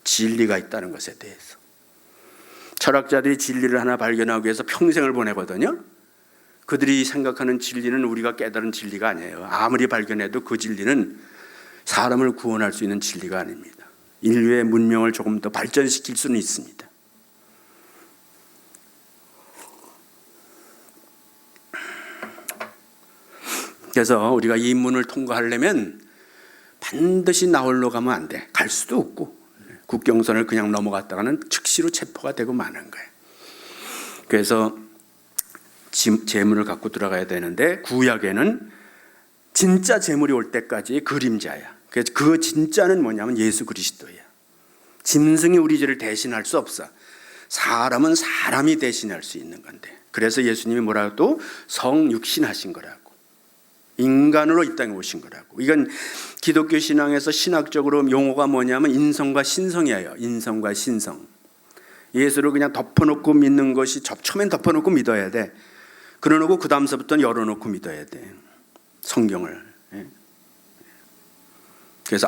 진리가 있다는 것에 대해서. 철학자들이 진리를 하나 발견하기 위해서 평생을 보내거든요. 그들이 생각하는 진리는 우리가 깨달은 진리가 아니에요. 아무리 발견해도 그 진리는 사람을 구원할 수 있는 진리가 아닙니다. 인류의 문명을 조금 더 발전시킬 수는 있습니다. 그래서 우리가 이 문을 통과하려면 반드시 나홀로 가면 안 돼. 갈 수도 없고 국경선을 그냥 넘어갔다가는 즉시로 체포가 되고 마는 거예요. 그래서 재물을 갖고 들어가야 되는데 구약에는 진짜 재물이 올 때까지 그림자야. 그래서 그 진짜는 뭐냐면 예수 그리스도야. 짐승이 우리 죄를 대신할 수 없어. 사람은 사람이 대신할 수 있는 건데. 그래서 예수님이 뭐라고 성육신하신 거라고. 인간으로 이 땅에 오신 거라고. 이건 기독교 신앙에서 신학적으로 용어가 뭐냐면 인성과 신성이에요. 인성과 신성. 예수를 그냥 덮어놓고 믿는 것이 처음엔 덮어놓고 믿어야 돼. 그러놓고 그 다음서부터는 열어놓고 믿어야 돼. 성경을. 그래서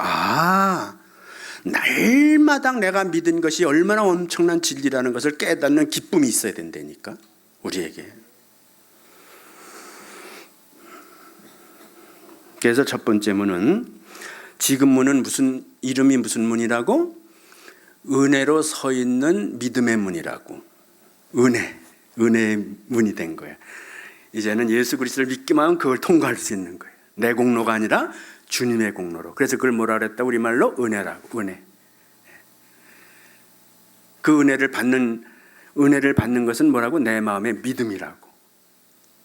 날마다 내가 믿은 것이 얼마나 엄청난 진리라는 것을 깨닫는 기쁨이 있어야 된다니까. 우리에게. 그래서 첫 번째 문은, 지금 문은 이름이 무슨 문이라고? 은혜로 서 있는 믿음의 문이라고. 은혜의 문이 된 거예요. 이제는 예수 그리스도를 믿기만 하면 그걸 통과할 수 있는 거예요. 내 공로가 아니라 주님의 공로로. 그래서 그걸 뭐라 그랬다? 우리말로 은혜라고. 은혜. 그 은혜를 받는 것은 뭐라고? 내 마음의 믿음이라고.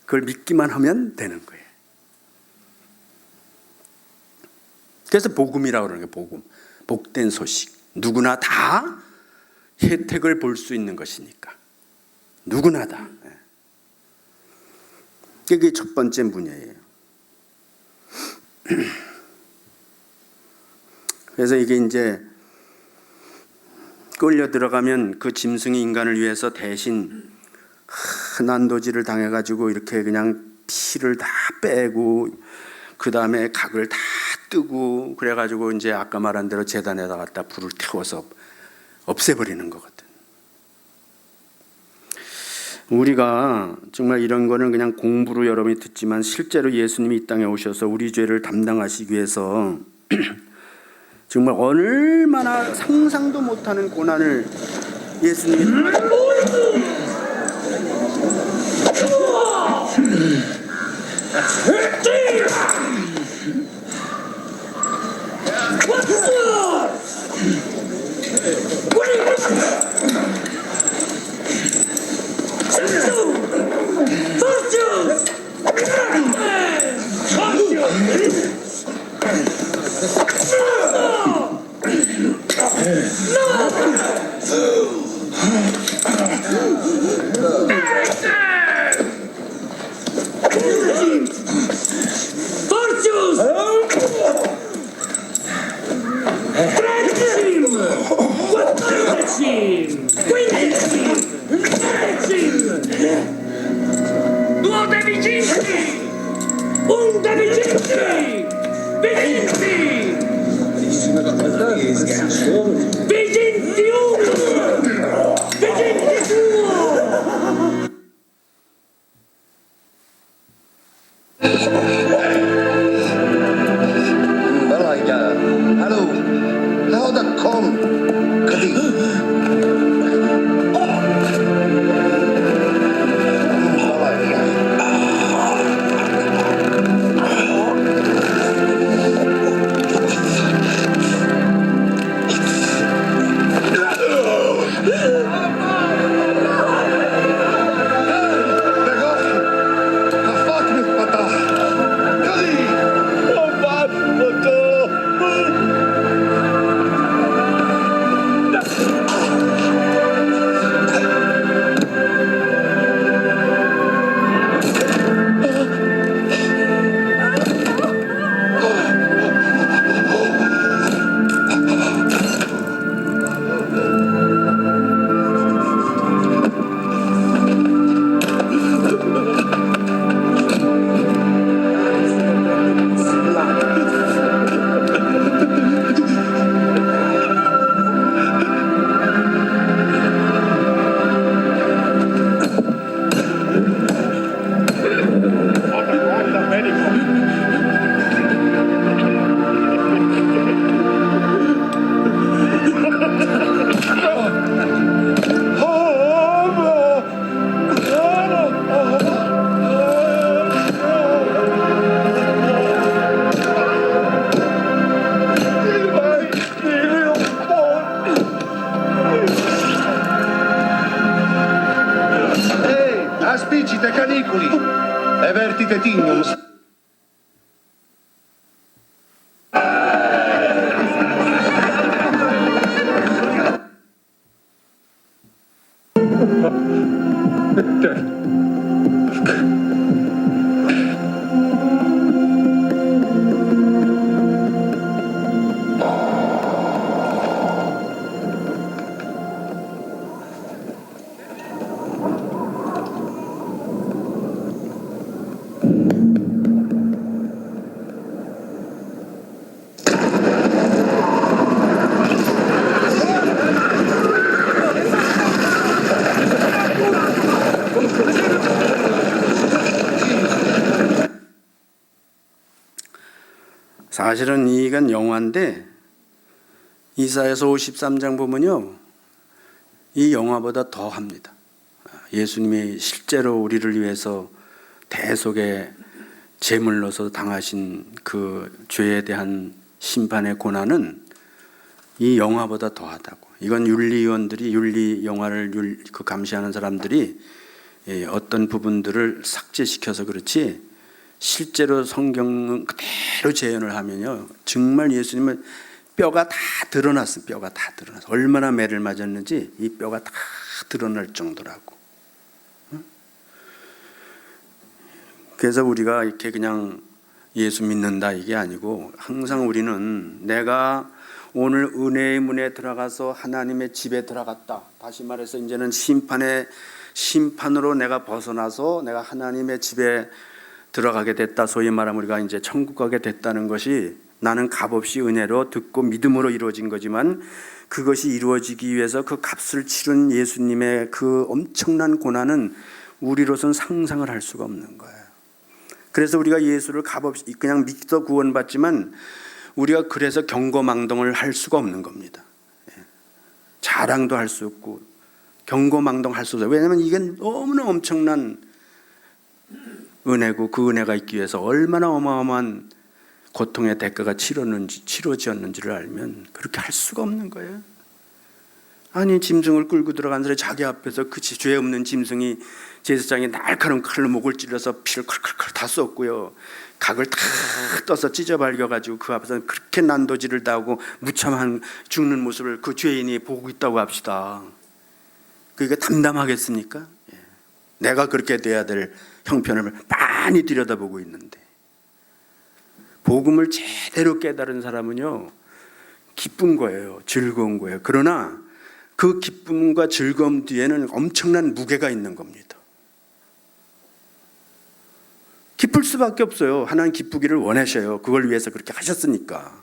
그걸 믿기만 하면 되는 거예요. 그래서 복음이라고 그러는 거예요. 복음. 복된 소식. 누구나 다 혜택을 볼 수 있는 것이니까. 누구나 다. 그게 첫 번째 문제예요. 그래서 이게 이제 끌려 들어가면 그 짐승이 인간을 위해서 대신 난도질을 당해가지고 이렇게 그냥 피를 다 빼고 그 다음에 각을 다 뜨고 그래가지고 이제 아까 말한 대로 제단에다 갖다 불을 태워서 없애버리는 거거든. 우리가 정말 이런 거는 그냥 공부로 여러분이 듣지만 실제로 예수님이 이 땅에 오셔서 우리 죄를 담당하시기 위해서 정말 얼마나 상상도 못하는 고난을 예수님이 Aspicite caniculi, evertite tignum. 사실은 이건 영화인데 이사야서 53장 보면요, 이 영화보다 더 합니다. 예수님이 실제로 우리를 위해서 대속의 제물로서 당하신 그 죄에 대한 심판의 고난은 이 영화보다 더하다고. 이건 윤리위원들이, 윤리 영화를 감시하는 사람들이 어떤 부분들을 삭제시켜서 그렇지, 실제로 성경은 그대로 재현을 하면요, 정말 예수님은 뼈가 다 드러났어요. 뼈가 다 드러났어요. 얼마나 매를 맞았는지 이 뼈가 다 드러날 정도라고. 그래서 우리가 이렇게 그냥 예수 믿는다 이게 아니고, 항상 우리는 내가 오늘 은혜의 문에 들어가서 하나님의 집에 들어갔다. 다시 말해서 이제는 심판으로 내가 벗어나서 내가 하나님의 집에 들어가게 됐다. 소위 말하면 우리가 이제 천국 가게 됐다는 것이 나는 값없이 은혜로 듣고 믿음으로 이루어진 거지만, 그것이 이루어지기 위해서 그 값을 치른 예수님의 그 엄청난 고난은 우리로서는 상상을 할 수가 없는 거예요. 그래서 우리가 예수를 값없이 그냥 믿어 구원받지만 우리가 그래서 경거망동을 할 수가 없는 겁니다. 자랑도 할 수 없고 경거망동할 수 없어요. 왜냐하면 이게 너무나 엄청난 은혜고, 그 은혜가 있기 위해서 얼마나 어마어마한 고통의 대가가 치러졌는지를 알면 그렇게 할 수가 없는 거예요. 아니, 짐승을 끌고 들어간 사람이 자기 앞에서 그 죄 없는 짐승이 제사장이 날카로운 칼로 목을 찔러서 피를 클클클 다 쏟고요, 각을 다 떠서 찢어 발겨가지고 그 앞에서 그렇게 난도질을 당하고 무참한 죽는 모습을 그 죄인이 보고 있다고 합시다. 그게 담담하겠습니까? 내가 그렇게 돼야 될 형편을 많이 들여다보고 있는데, 복음을 제대로 깨달은 사람은요, 기쁜 거예요. 즐거운 거예요. 그러나 그 기쁨과 즐거움 뒤에는 엄청난 무게가 있는 겁니다. 기쁠 수밖에 없어요. 하나님 기쁘기를 원하셔요. 그걸 위해서 그렇게 하셨으니까.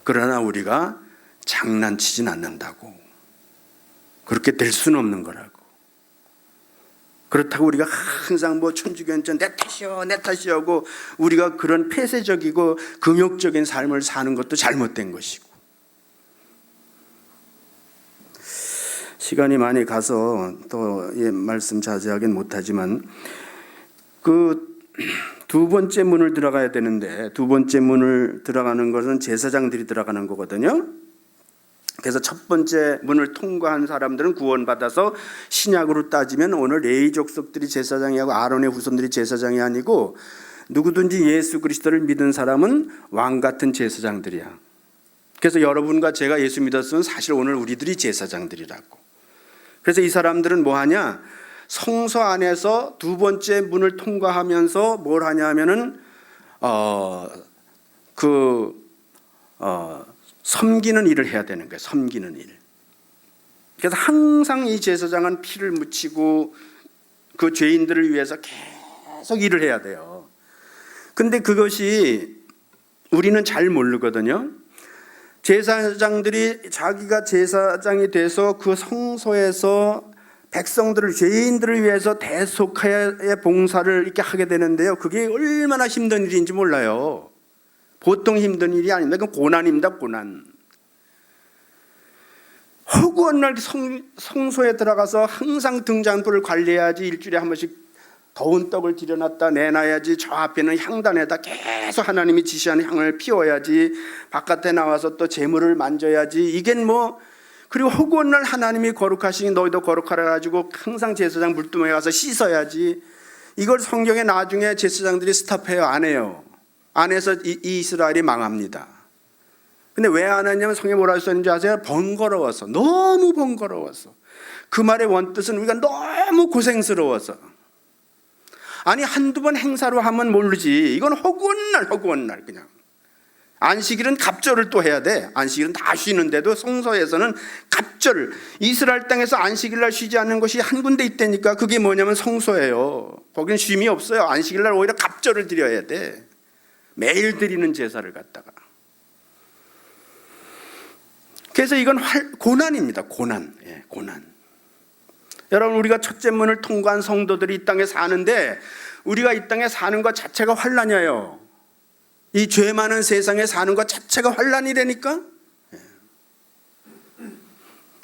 그러나 우리가 장난치진 않는다고. 그렇게 될 수는 없는 거라고. 그렇다고 우리가 항상 뭐 천주교는 내 탓이요, 내 탓이요 하고 우리가 그런 폐쇄적이고 금욕적인 삶을 사는 것도 잘못된 것이고. 시간이 많이 가서 또 말씀 자세하게는 못하지만, 그 두 번째 문을 들어가야 되는데, 두 번째 문을 들어가는 것은 제사장들이 들어가는 거거든요. 그래서 첫 번째 문을 통과한 사람들은 구원받아서, 신약으로 따지면 오늘 레위 족속들이 제사장이 하고 아론의 후손들이 제사장이 아니고, 누구든지 예수 그리스도를 믿은 사람은 왕 같은 제사장들이야. 그래서 여러분과 제가 예수 믿었으면 사실 오늘 우리들이 제사장들이라고. 그래서 이 사람들은 뭐 하냐? 성소 안에서 두 번째 문을 통과하면서 뭘 하냐 하면은 섬기는 일을 해야 되는 거예요. 섬기는 일. 그래서 항상 이 제사장은 피를 묻히고 그 죄인들을 위해서 계속 일을 해야 돼요. 근데 그것이 우리는 잘 모르거든요. 제사장들이 자기가 제사장이 돼서 그 성소에서 백성들을, 죄인들을 위해서 대속의 봉사를 이렇게 하게 되는데요, 그게 얼마나 힘든 일인지 몰라요. 보통 힘든 일이 아닙니다. 그건 고난입니다. 고난. 허구한 날 성소에 들어가서 항상 등잔불을 관리해야지, 일주일에 한 번씩 더운 떡을 들여놨다 내놔야지, 저 앞에는 향단에다 계속 하나님이 지시하는 향을 피워야지, 바깥에 나와서 또 재물을 만져야지, 이게 뭐, 그리고 허구한 날 하나님이 거룩하시니 너희도 거룩하라 가지고 항상 제사장 물두멍에 가서 씻어야지. 이걸 성경에 나중에 제사장들이 스탑해요. 안 해요. 안 해서 이 이스라엘이 망합니다. 근데 왜 안 하냐면 성경에 뭐라고 썼는지 아세요? 번거로워서. 너무 번거로워서. 그 말의 원뜻은 우리가 너무 고생스러워서. 아니, 한두 번 행사로 하면 모르지. 이건 허구한 날 그냥. 안식일은 갑절을 또 해야 돼. 안식일은 다 쉬는데도 성서에서는 갑절, 이스라엘 땅에서 안식일 날 쉬지 않는 것이 한 군데 있다니까. 그게 뭐냐면 성소예요. 거기는 쉼이 없어요. 안식일 날 오히려 갑절을 드려야 돼. 매일 드리는 제사를 갖다가. 그래서 이건 고난입니다. 고난. 예, 고난. 여러분, 우리가 첫째 문을 통과한 성도들이 이 땅에 사는데, 우리가 이 땅에 사는 것 자체가 환난이에요. 이 죄 많은 세상에 사는 것 자체가 환란이라니까.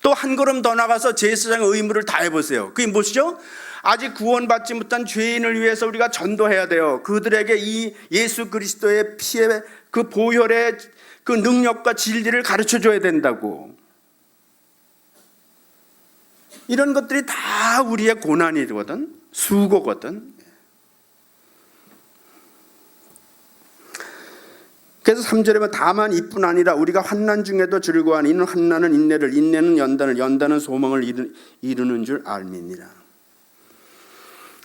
또 한 걸음 더 나가서 제사장의 의무를 다해 보세요. 그게 무엇이죠? 아직 구원받지 못한 죄인을 위해서 우리가 전도해야 돼요. 그들에게 이 예수 그리스도의 피의 그 보혈의 그 능력과 진리를 가르쳐 줘야 된다고. 이런 것들이 다 우리의 고난이거든, 수고거든. 그래서 3절에 보면 다만 이뿐 아니라 우리가 환난 중에도 즐거워하니 이는 환난은 인내를, 인내는 연단을, 연단은 소망을 이루는 줄 알미니라.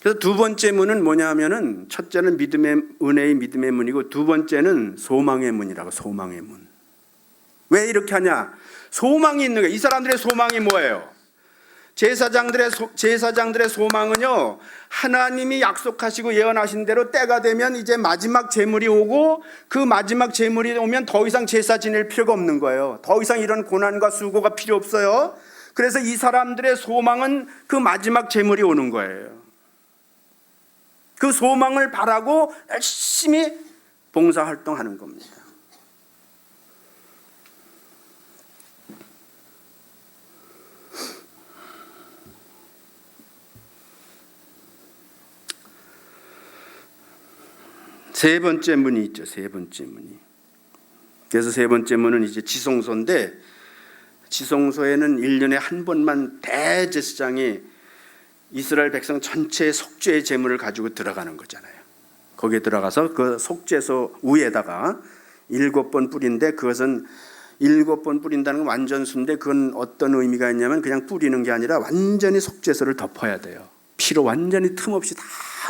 그래서 두 번째 문은 뭐냐면은 첫째는 믿음의 은혜의 믿음의 문이고 두 번째는 소망의 문이라고. 소망의 문. 왜 이렇게 하냐? 소망이 있는 거예요. 이 사람들의 소망이 뭐예요? 제사장들의 소망은요, 하나님이 약속하시고 예언하신 대로 때가 되면 이제 마지막 제물이 오고 그 마지막 제물이 오면 더 이상 제사 지낼 필요가 없는 거예요. 더 이상 이런 고난과 수고가 필요 없어요. 그래서 이 사람들의 소망은 그 마지막 제물이 오는 거예요. 그 소망을 바라고 열심히 봉사활동하는 겁니다. 세 번째 문이 있죠. 세 번째 문이. 그래서 세 번째 문은 이제 지성소인데, 지성소에는 1년에 한 번만 대제사장이 이스라엘 백성 전체의 속죄의 제물을 가지고 들어가는 거잖아요. 거기에 들어가서 그 속죄소 위에다가 7번 뿌린데, 그것은 7번 뿌린다는 건 완전수인데 그건 어떤 의미가 있냐면 그냥 뿌리는 게 아니라 완전히 속죄소를 덮어야 돼요. 피로 완전히 틈없이 다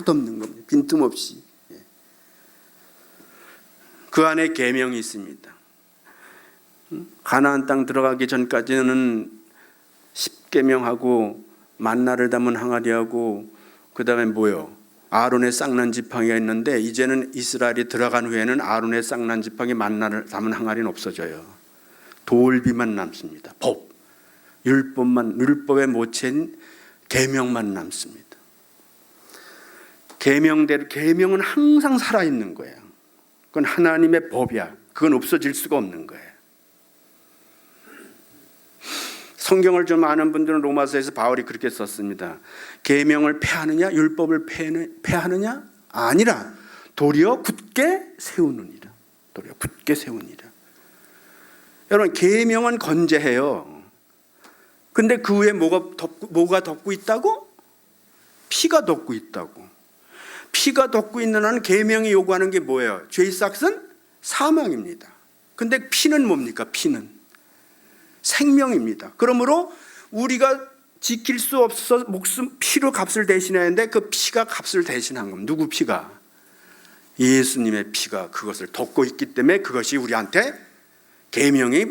덮는 겁니다. 빈틈없이. 그 안에 계명이 있습니다. 가나안 땅 들어가기 전까지는 10계명하고 만나를 담은 항아리하고 그다음에 뭐요? 아론의 쌍난 지팡이가 있는데, 이제는 이스라엘이 들어간 후에는 아론의 쌍난 지팡이, 만나를 담은 항아리는 없어져요. 돌비만 남습니다. 법, 율법에 모친 계명만 남습니다. 계명대로, 계명은 항상 살아 있는 거예요. 그건 하나님의 법이야. 그건 없어질 수가 없는 거예요. 성경을 좀 아는 분들은 로마서에서 바울이 그렇게 썼습니다. 계명을 폐하느냐, 율법을 폐하느냐? 아니라 도리어 굳게 세우느니라. 도리어 굳게 세우니라. 여러분, 계명은 건재해요. 근데 그 위에 뭐가 덮고 있다고? 피가 덮고 있다고. 피가 덮고 있는 한은 계명이 요구하는 게 뭐예요? 죄의 삭은 사망입니다. 근데 피는 뭡니까? 피는 생명입니다. 그러므로 우리가 지킬 수 없어서 목숨 피로 값을 대신해야 하는데 그 피가 값을 대신한 겁니다. 누구 피가? 예수님의 피가 그것을 덮고 있기 때문에 그것이 우리한테, 계명이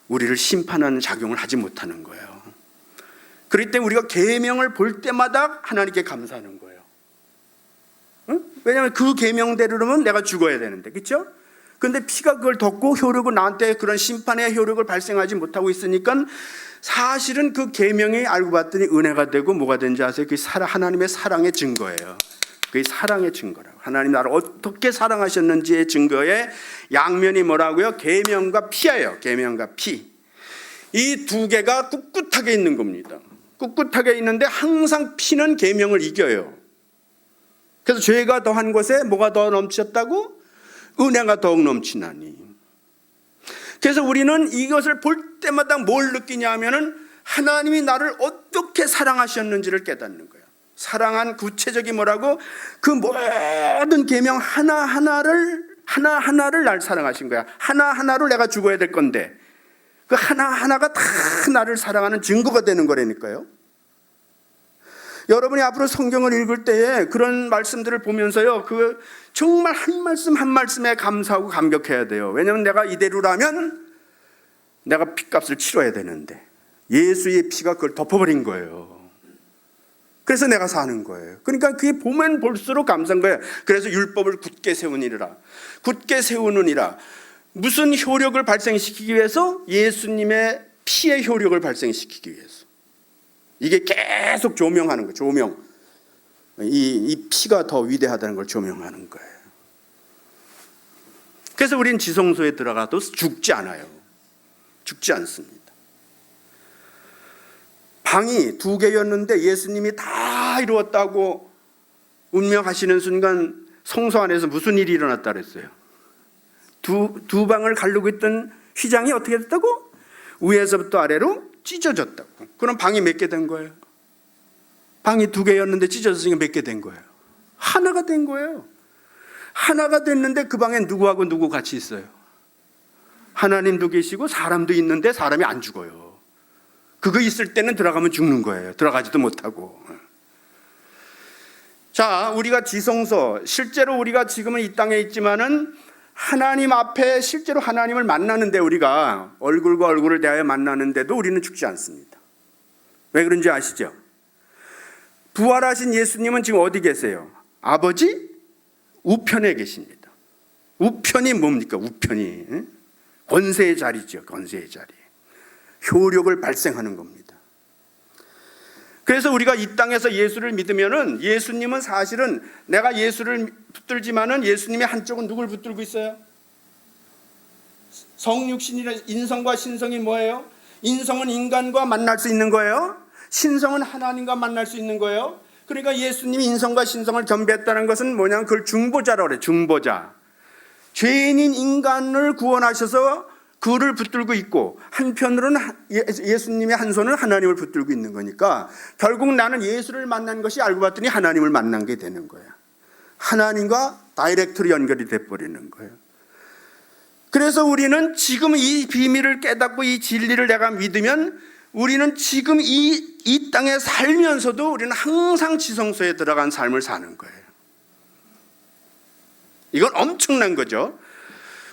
우리를 심판하는 작용을 하지 못하는 거예요. 그렇기 때문에 우리가 계명을 볼 때마다 하나님께 감사하는 거예요. 왜냐하면 그 계명대로면 내가 죽어야 되는데, 그렇죠? 근데 피가 그걸 덮고 효력을, 나한테 그런 심판의 효력을 발생하지 못하고 있으니까 사실은 그 계명이 알고 봤더니 은혜가 되고 뭐가 된지 아세요? 그게 하나님의 사랑의 증거예요. 그게 사랑의 증거라고. 하나님 나를 어떻게 사랑하셨는지의 증거의 양면이 뭐라고요? 계명과 피예요. 계명과 피. 이 두 개가 꿋꿋하게 있는 겁니다. 꿋꿋하게 있는데 항상 피는 계명을 이겨요. 그래서 죄가 더한 것에 뭐가 더 넘쳤다고? 은혜가 더욱 넘치나니. 그래서 우리는 이것을 볼 때마다 뭘 느끼냐 하면은 하나님이 나를 어떻게 사랑하셨는지를 깨닫는 거예요. 사랑한 구체적인 뭐라고? 그 모든 계명 하나하나를 날 사랑하신 거야. 하나하나로 내가 죽어야 될 건데 그 하나하나가 다 나를 사랑하는 증거가 되는 거라니까요. 여러분이 앞으로 성경을 읽을 때에 그런 말씀들을 보면서요, 그 정말 한 말씀 한 말씀에 감사하고 감격해야 돼요. 왜냐하면 내가 이대로라면 내가 피값을 치러야 되는데 예수의 피가 그걸 덮어버린 거예요. 그래서 내가 사는 거예요. 그러니까 그게 보면 볼수록 감사한 거예요. 그래서 율법을 굳게 세우니라. 굳게 세우느니라. 무슨 효력을 발생시키기 위해서? 예수님의 피의 효력을 발생시키기 위해서. 이게 계속 조명하는 거예요. 조명. 이 피가 더 위대하다는 걸 조명하는 거예요. 그래서 우리는 지성소에 들어가도 죽지 않아요. 죽지 않습니다. 방이 2개였는데 예수님이 다 이루었다고 운명하시는 순간 성소 안에서 무슨 일이 일어났다 그랬어요? 두 방을 가르고 있던 휘장이 어떻게 됐다고? 위에서부터 아래로 찢어졌다고. 그럼 방이 몇 개 된 거예요? 방이 2개였는데 찢어졌으니까 몇 개 된 거예요? 하나가 된 거예요. 하나가 됐는데 그 방에 누구하고 누구 같이 있어요? 하나님도 계시고 사람도 있는데 사람이 안 죽어요. 그거 있을 때는 들어가면 죽는 거예요. 들어가지도 못하고. 자, 우리가 지성소, 실제로 우리가 지금은 이 땅에 있지만은 하나님 앞에 실제로 하나님을 만나는데, 우리가 얼굴과 얼굴을 대하여 만나는데도 우리는 죽지 않습니다. 왜 그런지 아시죠? 부활하신 예수님은 지금 어디 계세요? 아버지 우편에 계십니다. 우편이 뭡니까? 우편이 권세의 자리죠. 권세의 자리. 효력을 발생하는 겁니다. 그래서 우리가 이 땅에서 예수를 믿으면은, 예수님은 사실은 내가 예수를 붙들지만은 예수님의 한쪽은 누굴 붙들고 있어요? 성육신이라. 인성과 신성이 뭐예요? 인성은 인간과 만날 수 있는 거예요. 신성은 하나님과 만날 수 있는 거예요. 그러니까 예수님이 인성과 신성을 겸비했다는 것은 뭐냐면 그걸 중보자라고 그래요. 중보자. 죄인인 인간을 구원하셔서 그를 붙들고 있고, 한편으로는 예수님의 한 손은 하나님을 붙들고 있는 거니까 결국 나는 예수를 만난 것이 알고 봤더니 하나님을 만난 게 되는 거야. 하나님과 다이렉트로 연결이 돼버리는 거예요. 그래서 우리는 지금 이 비밀을 깨닫고 이 진리를 내가 믿으면, 우리는 지금 이 땅에 살면서도 우리는 항상 지성소에 들어간 삶을 사는 거예요. 이건 엄청난 거죠.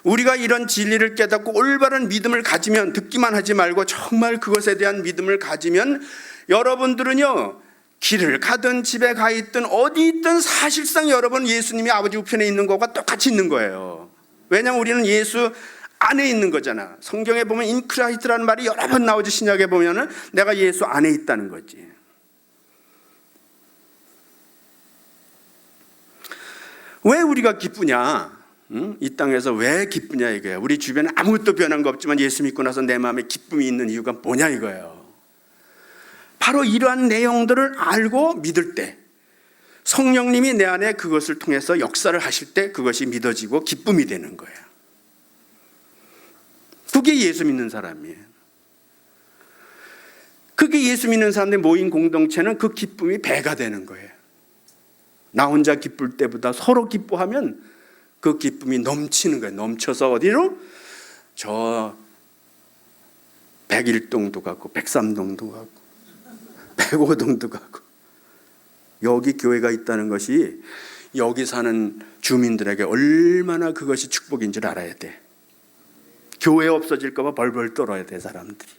우리가 이런 진리를 깨닫고 올바른 믿음을 가지면, 듣기만 하지 말고 정말 그것에 대한 믿음을 가지면, 여러분들은요, 길을 가든 집에 가 있든 어디 있든 사실상 여러분 예수님이 아버지 우편에 있는 것과 똑같이 있는 거예요. 왜냐하면 우리는 예수 안에 있는 거잖아. 성경에 보면 인크라이트라는 말이 여러 번 나오지. 신약에 보면은 내가 예수 안에 있다는 거지. 왜 우리가 기쁘냐? 이 땅에서 왜 기쁘냐 이거예요. 우리 주변에 아무것도 변한 거 없지만 예수 믿고 나서 내 마음에 기쁨이 있는 이유가 뭐냐 이거예요. 바로 이러한 내용들을 알고 믿을 때, 성령님이 내 안에 그것을 통해서 역사를 하실 때 그것이 믿어지고 기쁨이 되는 거예요. 그게 예수 믿는 사람이에요. 그게 예수 믿는 사람들 모인 공동체는 그 기쁨이 배가 되는 거예요. 나 혼자 기쁠 때보다 서로 기뻐하면 그 기쁨이 넘치는 거예요. 넘쳐서 어디로? 저 101동도 가고 103동도 가고 105동도 가고. 여기 교회가 있다는 것이 여기 사는 주민들에게 얼마나 그것이 축복인 줄 알아야 돼. 교회 없어질까 봐 벌벌 떨어야 돼, 사람들이.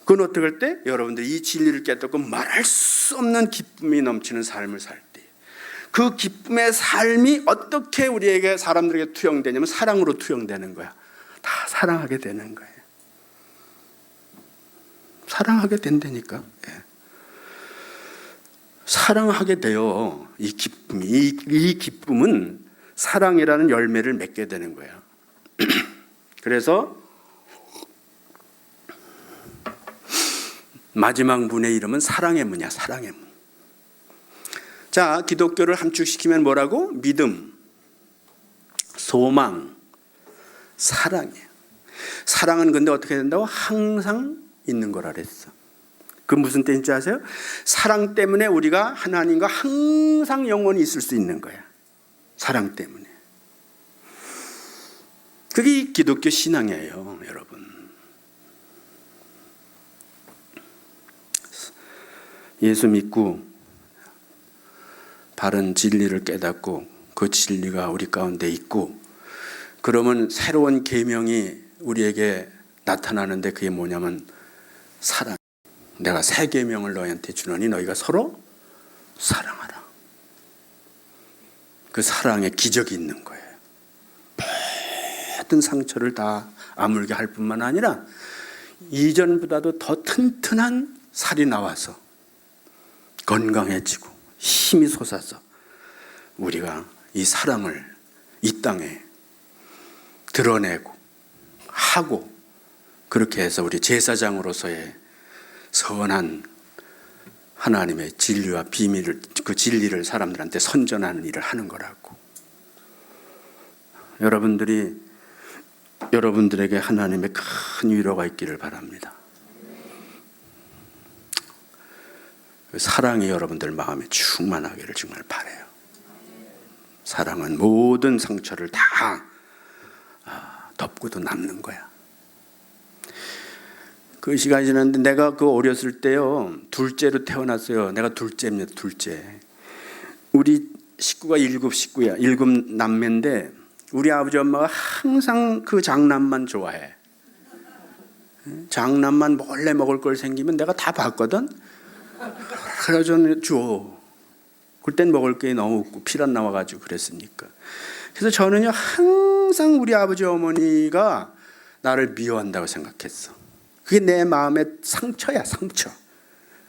그건 어떻게 할 때? 여러분들이 이 진리를 깨닫고 말할 수 없는 기쁨이 넘치는 삶을 살 때, 그 기쁨의 삶이 어떻게 우리에게, 사람들에게 투영되냐면 사랑으로 투영되는 거야. 다 사랑하게 되는 거예요. 사랑하게 된다니까. 예. 사랑하게 돼요. 이 기쁨이, 이 기쁨은 사랑이라는 열매를 맺게 되는 거야. 그래서 마지막 문의 이름은 사랑의 문이야. 사랑의 문. 자, 기독교를 함축시키면 뭐라고? 믿음, 소망, 사랑이에요. 사랑은 근데 어떻게 된다고? 항상 있는 거라 그랬어. 그 무슨 뜻인지 아세요? 사랑 때문에 우리가 하나님과 항상 영원히 있을 수 있는 거야. 사랑 때문에. 그게 기독교 신앙이에요, 여러분. 예수 믿고 바른 진리를 깨닫고 그 진리가 우리 가운데 있고, 그러면 새로운 계명이 우리에게 나타나는데 그게 뭐냐면 사랑. 내가 새 계명을 너희한테 주노니 너희가 서로 사랑하라. 그 사랑에 기적이 있는 거예요. 모든 상처를 다 아물게 할 뿐만 아니라 이전보다도 더 튼튼한 살이 나와서 건강해지고 힘이 솟아서 우리가 이 사랑을 이 땅에 드러내고 하고, 그렇게 해서 우리 제사장으로서의 선한 하나님의 진리와 비밀을, 그 진리를 사람들한테 선전하는 일을 하는 거라고. 여러분들에게 하나님의 큰 위로가 있기를 바랍니다. 사랑이 여러분들 마음에 충만하기를 정말 바라요. 사랑은 모든 상처를 다 덮고도 남는 거야. 그 시간이 지났는데 내가 그 어렸을 때요, 둘째로 태어났어요. 내가 둘째입니다. 둘째. 우리 식구가 일곱 남매인데 우리 아버지 엄마가 항상 그 장남만 좋아해. 장남만 몰래 먹을 걸 생기면 내가 다 봤거든. 그래서 줘. 그땐 먹을 게 너무 없고 피란 나와가지고 그랬으니까. 그래서 저는요 항상 우리 아버지 어머니가 나를 미워한다고 생각했어. 그게 내 마음의 상처야, 상처.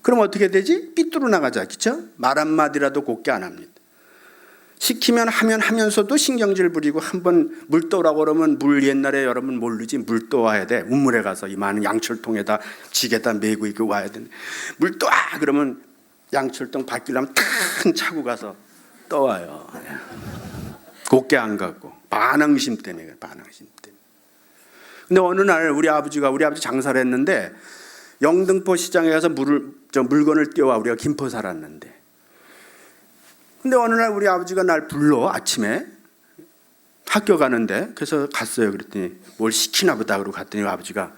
그럼 어떻게 되지? 삐뚤어 나가자, 그렇죠? 말 한마디라도 곱게 안 합니다. 시키면 하면서도 신경질 부리고, 한번 물 떠오라고 그러면 물, 옛날에 여러분 모르지, 물 떠와야 돼. 우물에 가서 이 많은 양철통에다 지게다 메고 이렇게 와야 돼. 물 떠와 그러면 양철통 바뀌려면 탁 차고 가서 떠와요. 곱게 안 가고 반항심 때문에. 근데 어느 날 우리 아버지 장사를 했는데 영등포 시장에 가서 물건을 띄워와. 우리가 김포 살았는데. 근데 어느 날 우리 아버지가 날 불러, 아침에 학교 가는데. 그래서 갔어요. 그랬더니 뭘 시키나 보다 그러고 갔더니 아버지가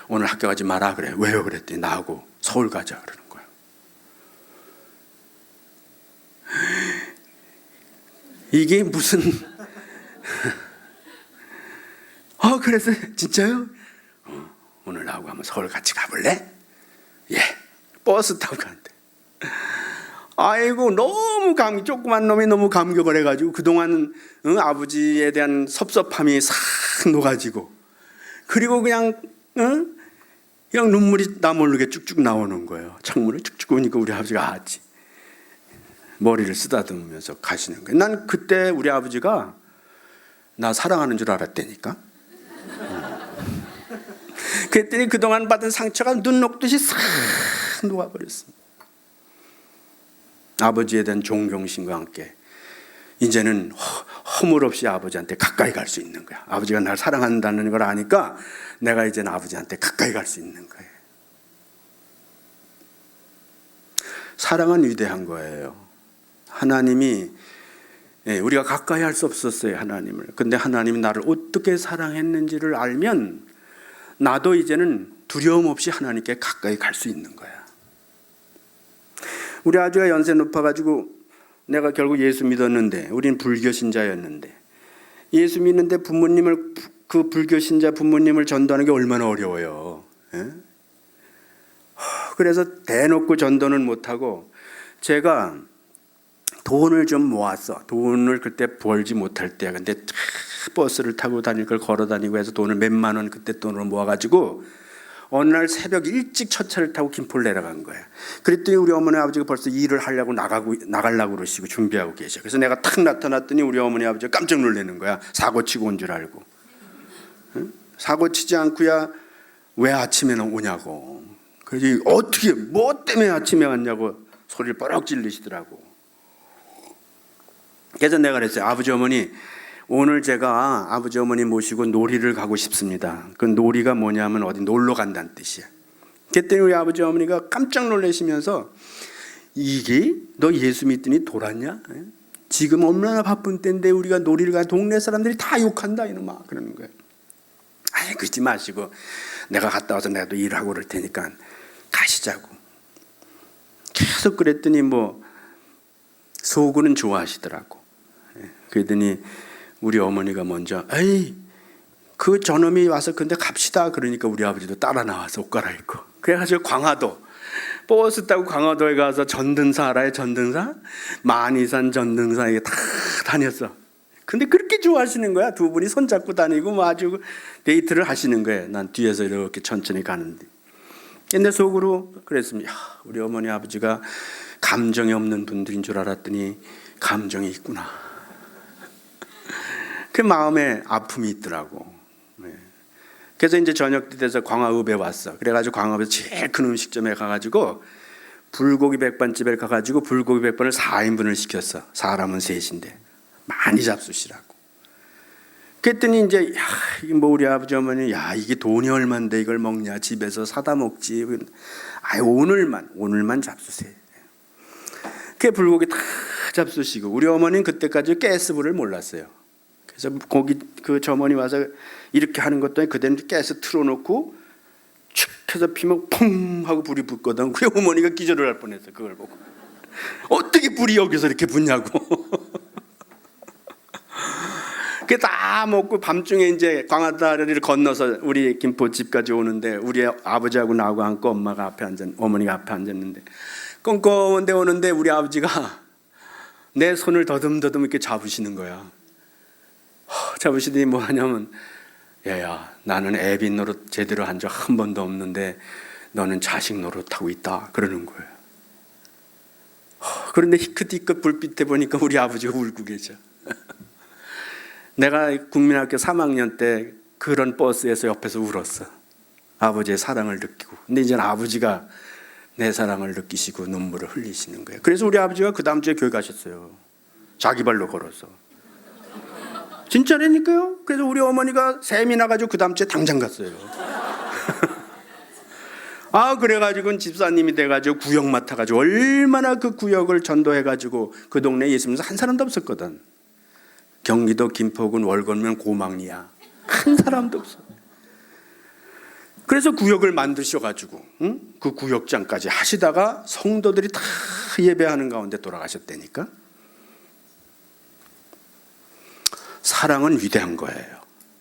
오늘 학교 가지 마라 그래. 왜요? 그랬더니 나하고 서울 가자 그러는 거야. 이게 무슨 그래서 진짜요? 오늘 나하고 한번 서울 같이 가볼래? 예. 버스 타고 가는데. 아이고 너무 조그만 놈이 너무 감격을 해가지고 그동안 아버지에 대한 섭섭함이 싹 녹아지고, 그리고 그냥 눈물이 나 모르게 쭉쭉 나오는 거예요. 창문을 쭉쭉 오니까 우리 아버지가 머리를 쓰다듬으면서 가시는 거예요. 난 그때 우리 아버지가 나 사랑하는 줄 알았다니까. 그랬더니 그동안 받은 상처가 눈 녹듯이 싹 녹아버렸습니다. 아버지에 대한 존경심과 함께 이제는 허물없이 아버지한테 가까이 갈 수 있는 거야. 아버지가 날 사랑한다는 걸 아니까 내가 이제는 아버지한테 가까이 갈 수 있는 거예요. 사랑은 위대한 거예요. 하나님이, 우리가 가까이 할 수 없었어요, 하나님을. 근데 하나님이 나를 어떻게 사랑했는지를 알면 나도 이제는 두려움 없이 하나님께 가까이 갈 수 있는 거야. 우리 아주가 연세 높아가지고 내가 결국 예수 믿었는데, 우린 불교 신자였는데, 예수 믿는데 그 불교 신자 부모님을 전도하는 게 얼마나 어려워요. 그래서 대놓고 전도는 못하고, 제가 돈을 좀 모았어. 돈을 그때 벌지 못할 때야. 근데 버스를 타고 다닐 걸 걸어 다니고 해서 돈을 몇만 원 그때 돈으로 모아가지고 어느 날 새벽 일찍 첫 차를 타고 김포를 내려간 거야. 그랬더니 우리 어머니 아버지가 벌써 일을 하려고 나가려고 그러시고 준비하고 계셔. 그래서 내가 탁 나타났더니 우리 어머니 아버지가 깜짝 놀라는 거야. 사고 치고 온 줄 알고. 사고 치지 않고야 왜 아침에는 오냐고. 그래서 어떻게 뭐 때문에 아침에 왔냐고 소리를 뻐럭 질르시더라고. 그래서 내가 그랬어요. 아버지 어머니, 오늘 제가 아버지 어머니 모시고 놀이를 가고 싶습니다. 그 놀이가 뭐냐면 어디 놀러 간다는 뜻이야. 그랬더니 우리 아버지 어머니가 깜짝 놀라시면서, 이게 너 예수 믿더니 돌았냐? 지금 얼마나 바쁜 때인데 우리가 놀이를 가, 동네 사람들이 다 욕한다 이놈아, 그러는 거예요. 아이 그러지 마시고 내가 갔다 와서 내가 또 일하고 그럴 테니까 가시자고. 계속 그랬더니 속으로는 좋아하시더라고. 그러더니 우리 어머니가 먼저 그 저놈이 와서 근데 갑시다 그러니까 우리 아버지도 따라 나와서 옷 갈아입고, 그래가지고 광화도 버스 타고 광화도에 가서 전등사 알아요? 전등사? 만이산 전등사 이게 다 다녔어. 근데 그렇게 좋아하시는 거야. 두 분이 손잡고 다니고 아주 데이트를 하시는 거예요. 난 뒤에서 이렇게 천천히 가는데. 근데 속으로 그랬습니다. 우리 어머니 아버지가 감정이 없는 분들인 줄 알았더니 감정이 있구나. 그 마음에 아픔이 있더라고. 네. 그래서 이제 저녁 때 돼서 광화읍에 왔어. 그래가지고 광화읍에서 제일 큰 음식점에 가가지고 불고기 백반집에 가가지고 불고기 백반을 4인분을 시켰어. 사람은 셋인데 많이 잡수시라고. 그랬더니 이제 야, 이게 뭐 우리 아버지 어머니 야 이게 돈이 얼만데 이걸 먹냐, 집에서 사다 먹지. 아유 오늘만 잡수세요. 그 불고기 다 잡수시고, 우리 어머니는 그때까지 가스불을 몰랐어요. 그래서 고기 그 점원이 와서 이렇게 하는 것도 아니고 그대로 가스 틀어놓고 축 해서 피면 퐁 하고 불이 붙거든. 우리 어머니가 기절을 할 뻔했어. 그걸 보고 어떻게 불이 여기서 이렇게 붙냐고. 그 다 먹고 밤중에 이제 광화다리를 건너서 우리 김포집까지 오는데 우리 아버지하고 나하고 앉고 엄마가 앞에 어머니가 앞에 앉았는데 껌껌한데 오는데 우리 아버지가 내 손을 더듬더듬 이렇게 잡으시는 거야. 잡으시더니 뭐 하냐면, 얘야 나는 애비 노릇 제대로 한 적 한 번도 없는데 너는 자식 노릇하고 있다 그러는 거예요. 그런데 희끗희끗 불빛에 보니까 우리 아버지가 울고 계셔. 내가 국민학교 3학년 때 그런 버스에서 옆에서 울었어. 아버지의 사랑을 느끼고. 근데 이제는 아버지가 내 사랑을 느끼시고 눈물을 흘리시는 거예요. 그래서 우리 아버지가 그 다음 주에 교회 가셨어요. 자기 발로 걸어서. 진짜라니까요. 그래서 우리 어머니가 셈이 나가지고 그 다음 주에 당장 갔어요. 아 그래가지고 집사님이 돼가지고 구역 맡아가지고 얼마나 그 구역을 전도해가지고 그 동네에 예수 믿는 한 사람도 없었거든. 경기도 김포군 월권면 고막리야. 한 사람도 없어. 그래서 구역을 만드셔가지고 그 구역장까지 하시다가 성도들이 다 예배하는 가운데 돌아가셨다니까. 사랑은 위대한 거예요.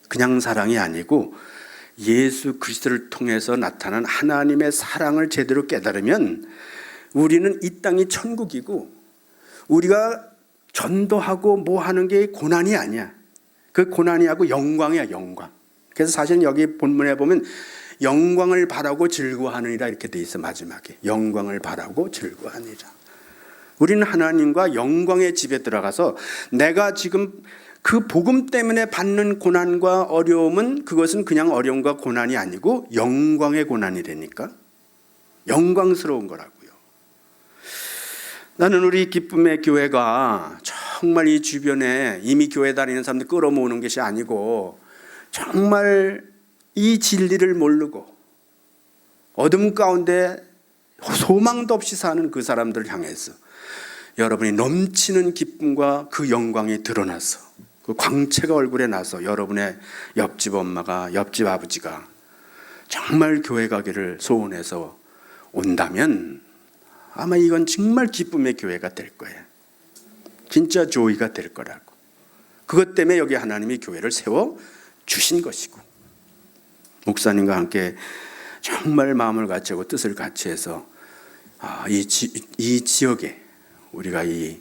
그냥 사랑이 아니고 예수 그리스도를 통해서 나타난 하나님의 사랑을 제대로 깨달으면 우리는 이 땅이 천국이고 우리가 전도하고 뭐 하는 게 고난이 아니야. 그 고난이 하고 영광이야, 영광. 그래서 사실 여기 본문에 보면 영광을 바라고 즐거워하느니라 이렇게 돼 있어. 마지막에 영광을 바라고 즐거워하느니라. 우리는 하나님과 영광의 집에 들어가서 내가 지금 그 복음 때문에 받는 고난과 어려움은 그것은 그냥 어려움과 고난이 아니고 영광의 고난이라니까. 영광스러운 거라고요. 나는 우리 기쁨의 교회가 정말 이 주변에 이미 교회 다니는 사람들 끌어모으는 것이 아니고 정말 이 진리를 모르고 어둠 가운데 소망도 없이 사는 그 사람들을 향해서 여러분이 넘치는 기쁨과 그 영광이 드러나서 그 광채가 얼굴에 나서 여러분의 옆집 엄마가 옆집 아버지가 정말 교회 가기를 소원해서 온다면 아마 이건 정말 기쁨의 교회가 될 거예요. 진짜 조이가 될 거라고. 그것 때문에 여기 하나님이 교회를 세워 주신 것이고, 목사님과 함께 정말 마음을 같이 하고 뜻을 같이 해서 이 지역에 우리가 이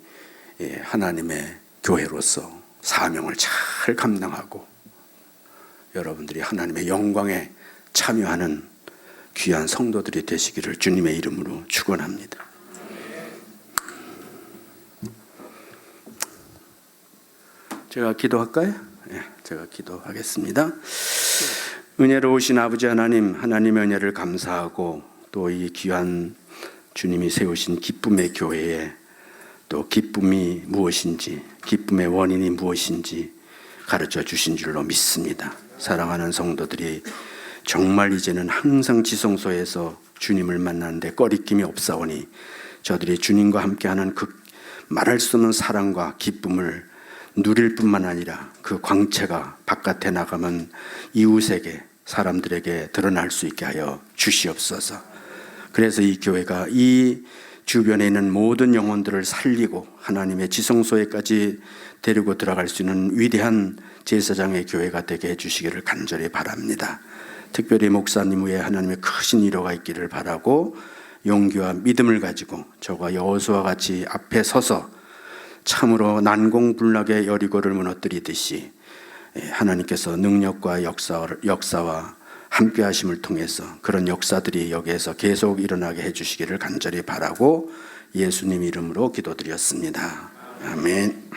하나님의 교회로서 사명을 잘 감당하고 여러분들이 하나님의 영광에 참여하는 귀한 성도들이 되시기를 주님의 이름으로 축원합니다. 제가 기도할까요? 네, 제가 기도하겠습니다. 은혜로우신 아버지 하나님, 하나님의 은혜를 감사하고 또 이 귀한 주님이 세우신 기쁨의 교회에 또 기쁨이 무엇인지, 기쁨의 원인이 무엇인지 가르쳐 주신 줄로 믿습니다. 사랑하는 성도들이 정말 이제는 항상 지성소에서 주님을 만나는데 꺼리낌이 없사오니 저들이 주님과 함께하는 그 말할 수 없는 사랑과 기쁨을 누릴 뿐만 아니라 그 광채가 바깥에 나가면 이웃에게 사람들에게 드러날 수 있게 하여 주시옵소서. 그래서 이 교회가 이 주변에 있는 모든 영혼들을 살리고 하나님의 지성소에까지 데리고 들어갈 수 있는 위대한 제사장의 교회가 되게 해주시기를 간절히 바랍니다. 특별히 목사님 위에 하나님의 크신 위로가 있기를 바라고 용기와 믿음을 가지고 저와 여호수아와 같이 앞에 서서 참으로 난공불락의 여리고를 무너뜨리듯이 하나님께서 능력과 역사와 함께 하심을 통해서 그런 역사들이 여기에서 계속 일어나게 해주시기를 간절히 바라고 예수님 이름으로 기도드렸습니다. 아멘.